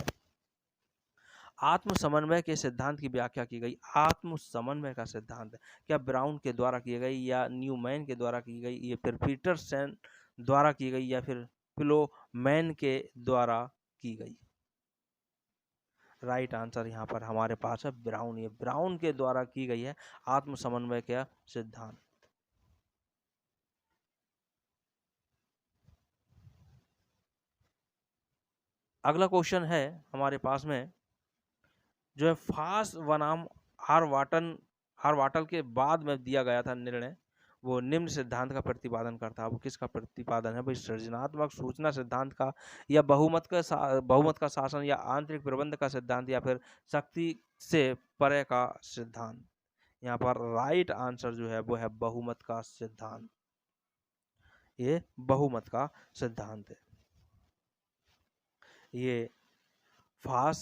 आत्म समन्वय के सिद्धांत की व्याख्या की गई। आत्म समन्वय का सिद्धांत क्या ब्राउन के द्वारा की गई, या न्यूमैन के द्वारा की गई, या फिर पीटरसन द्वारा की गई, या फिर पिलोमैन के द्वारा की गई? राइट आंसर यहाँ पर हमारे पास है ब्राउन। ये ब्राउन के द्वारा की गई है आत्म समन्वय का सिद्धांत। अगला क्वेश्चन है हमारे पास में, जो है फास बनाम आरवाटल के बाद में दिया गया था निर्णय, वो निम्न सिद्धांत का प्रतिपादन करता है। वो किसका प्रतिपादन है भाई? सृजनात्मक सूचना सिद्धांत का, या बहुमत का शासन, या आंतरिक प्रबंध का सिद्धांत, या फिर शक्ति से परे का सिद्धांत? यहाँ पर राइट आंसर जो है वो है बहुमत का सिद्धांत। ये बहुमत का सिद्धांत है। ये फास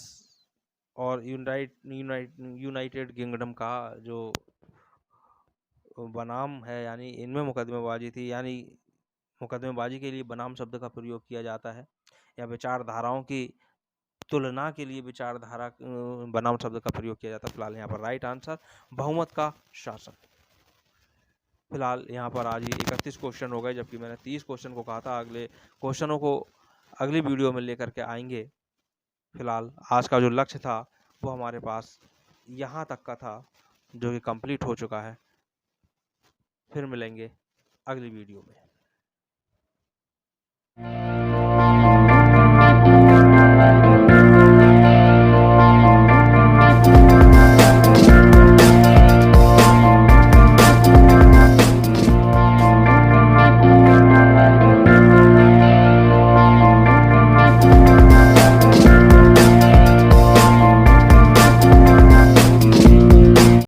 और यूनाइटेड किंगडम का जो बनाम है, यानी इनमें मुकदमेबाजी थी, यानी मुकदमेबाजी के लिए बनाम शब्द का प्रयोग किया जाता है, या विचारधाराओं की तुलना के लिए विचारधारा बनाम शब्द का प्रयोग किया जाता है। फिलहाल यहाँ पर राइट आंसर बहुमत का शासन। फिलहाल यहाँ पर आज ही 31 क्वेश्चन हो गए, जबकि मैंने 30 क्वेश्चन को कहा था। अगले क्वेश्चनों को अगली वीडियो में लेकर के आएंगे। फिलहाल आज का जो लक्ष्य था वो हमारे पास यहाँ तक का था, जो कि कंप्लीट हो चुका है। फिर मिलेंगे अगली वीडियो में।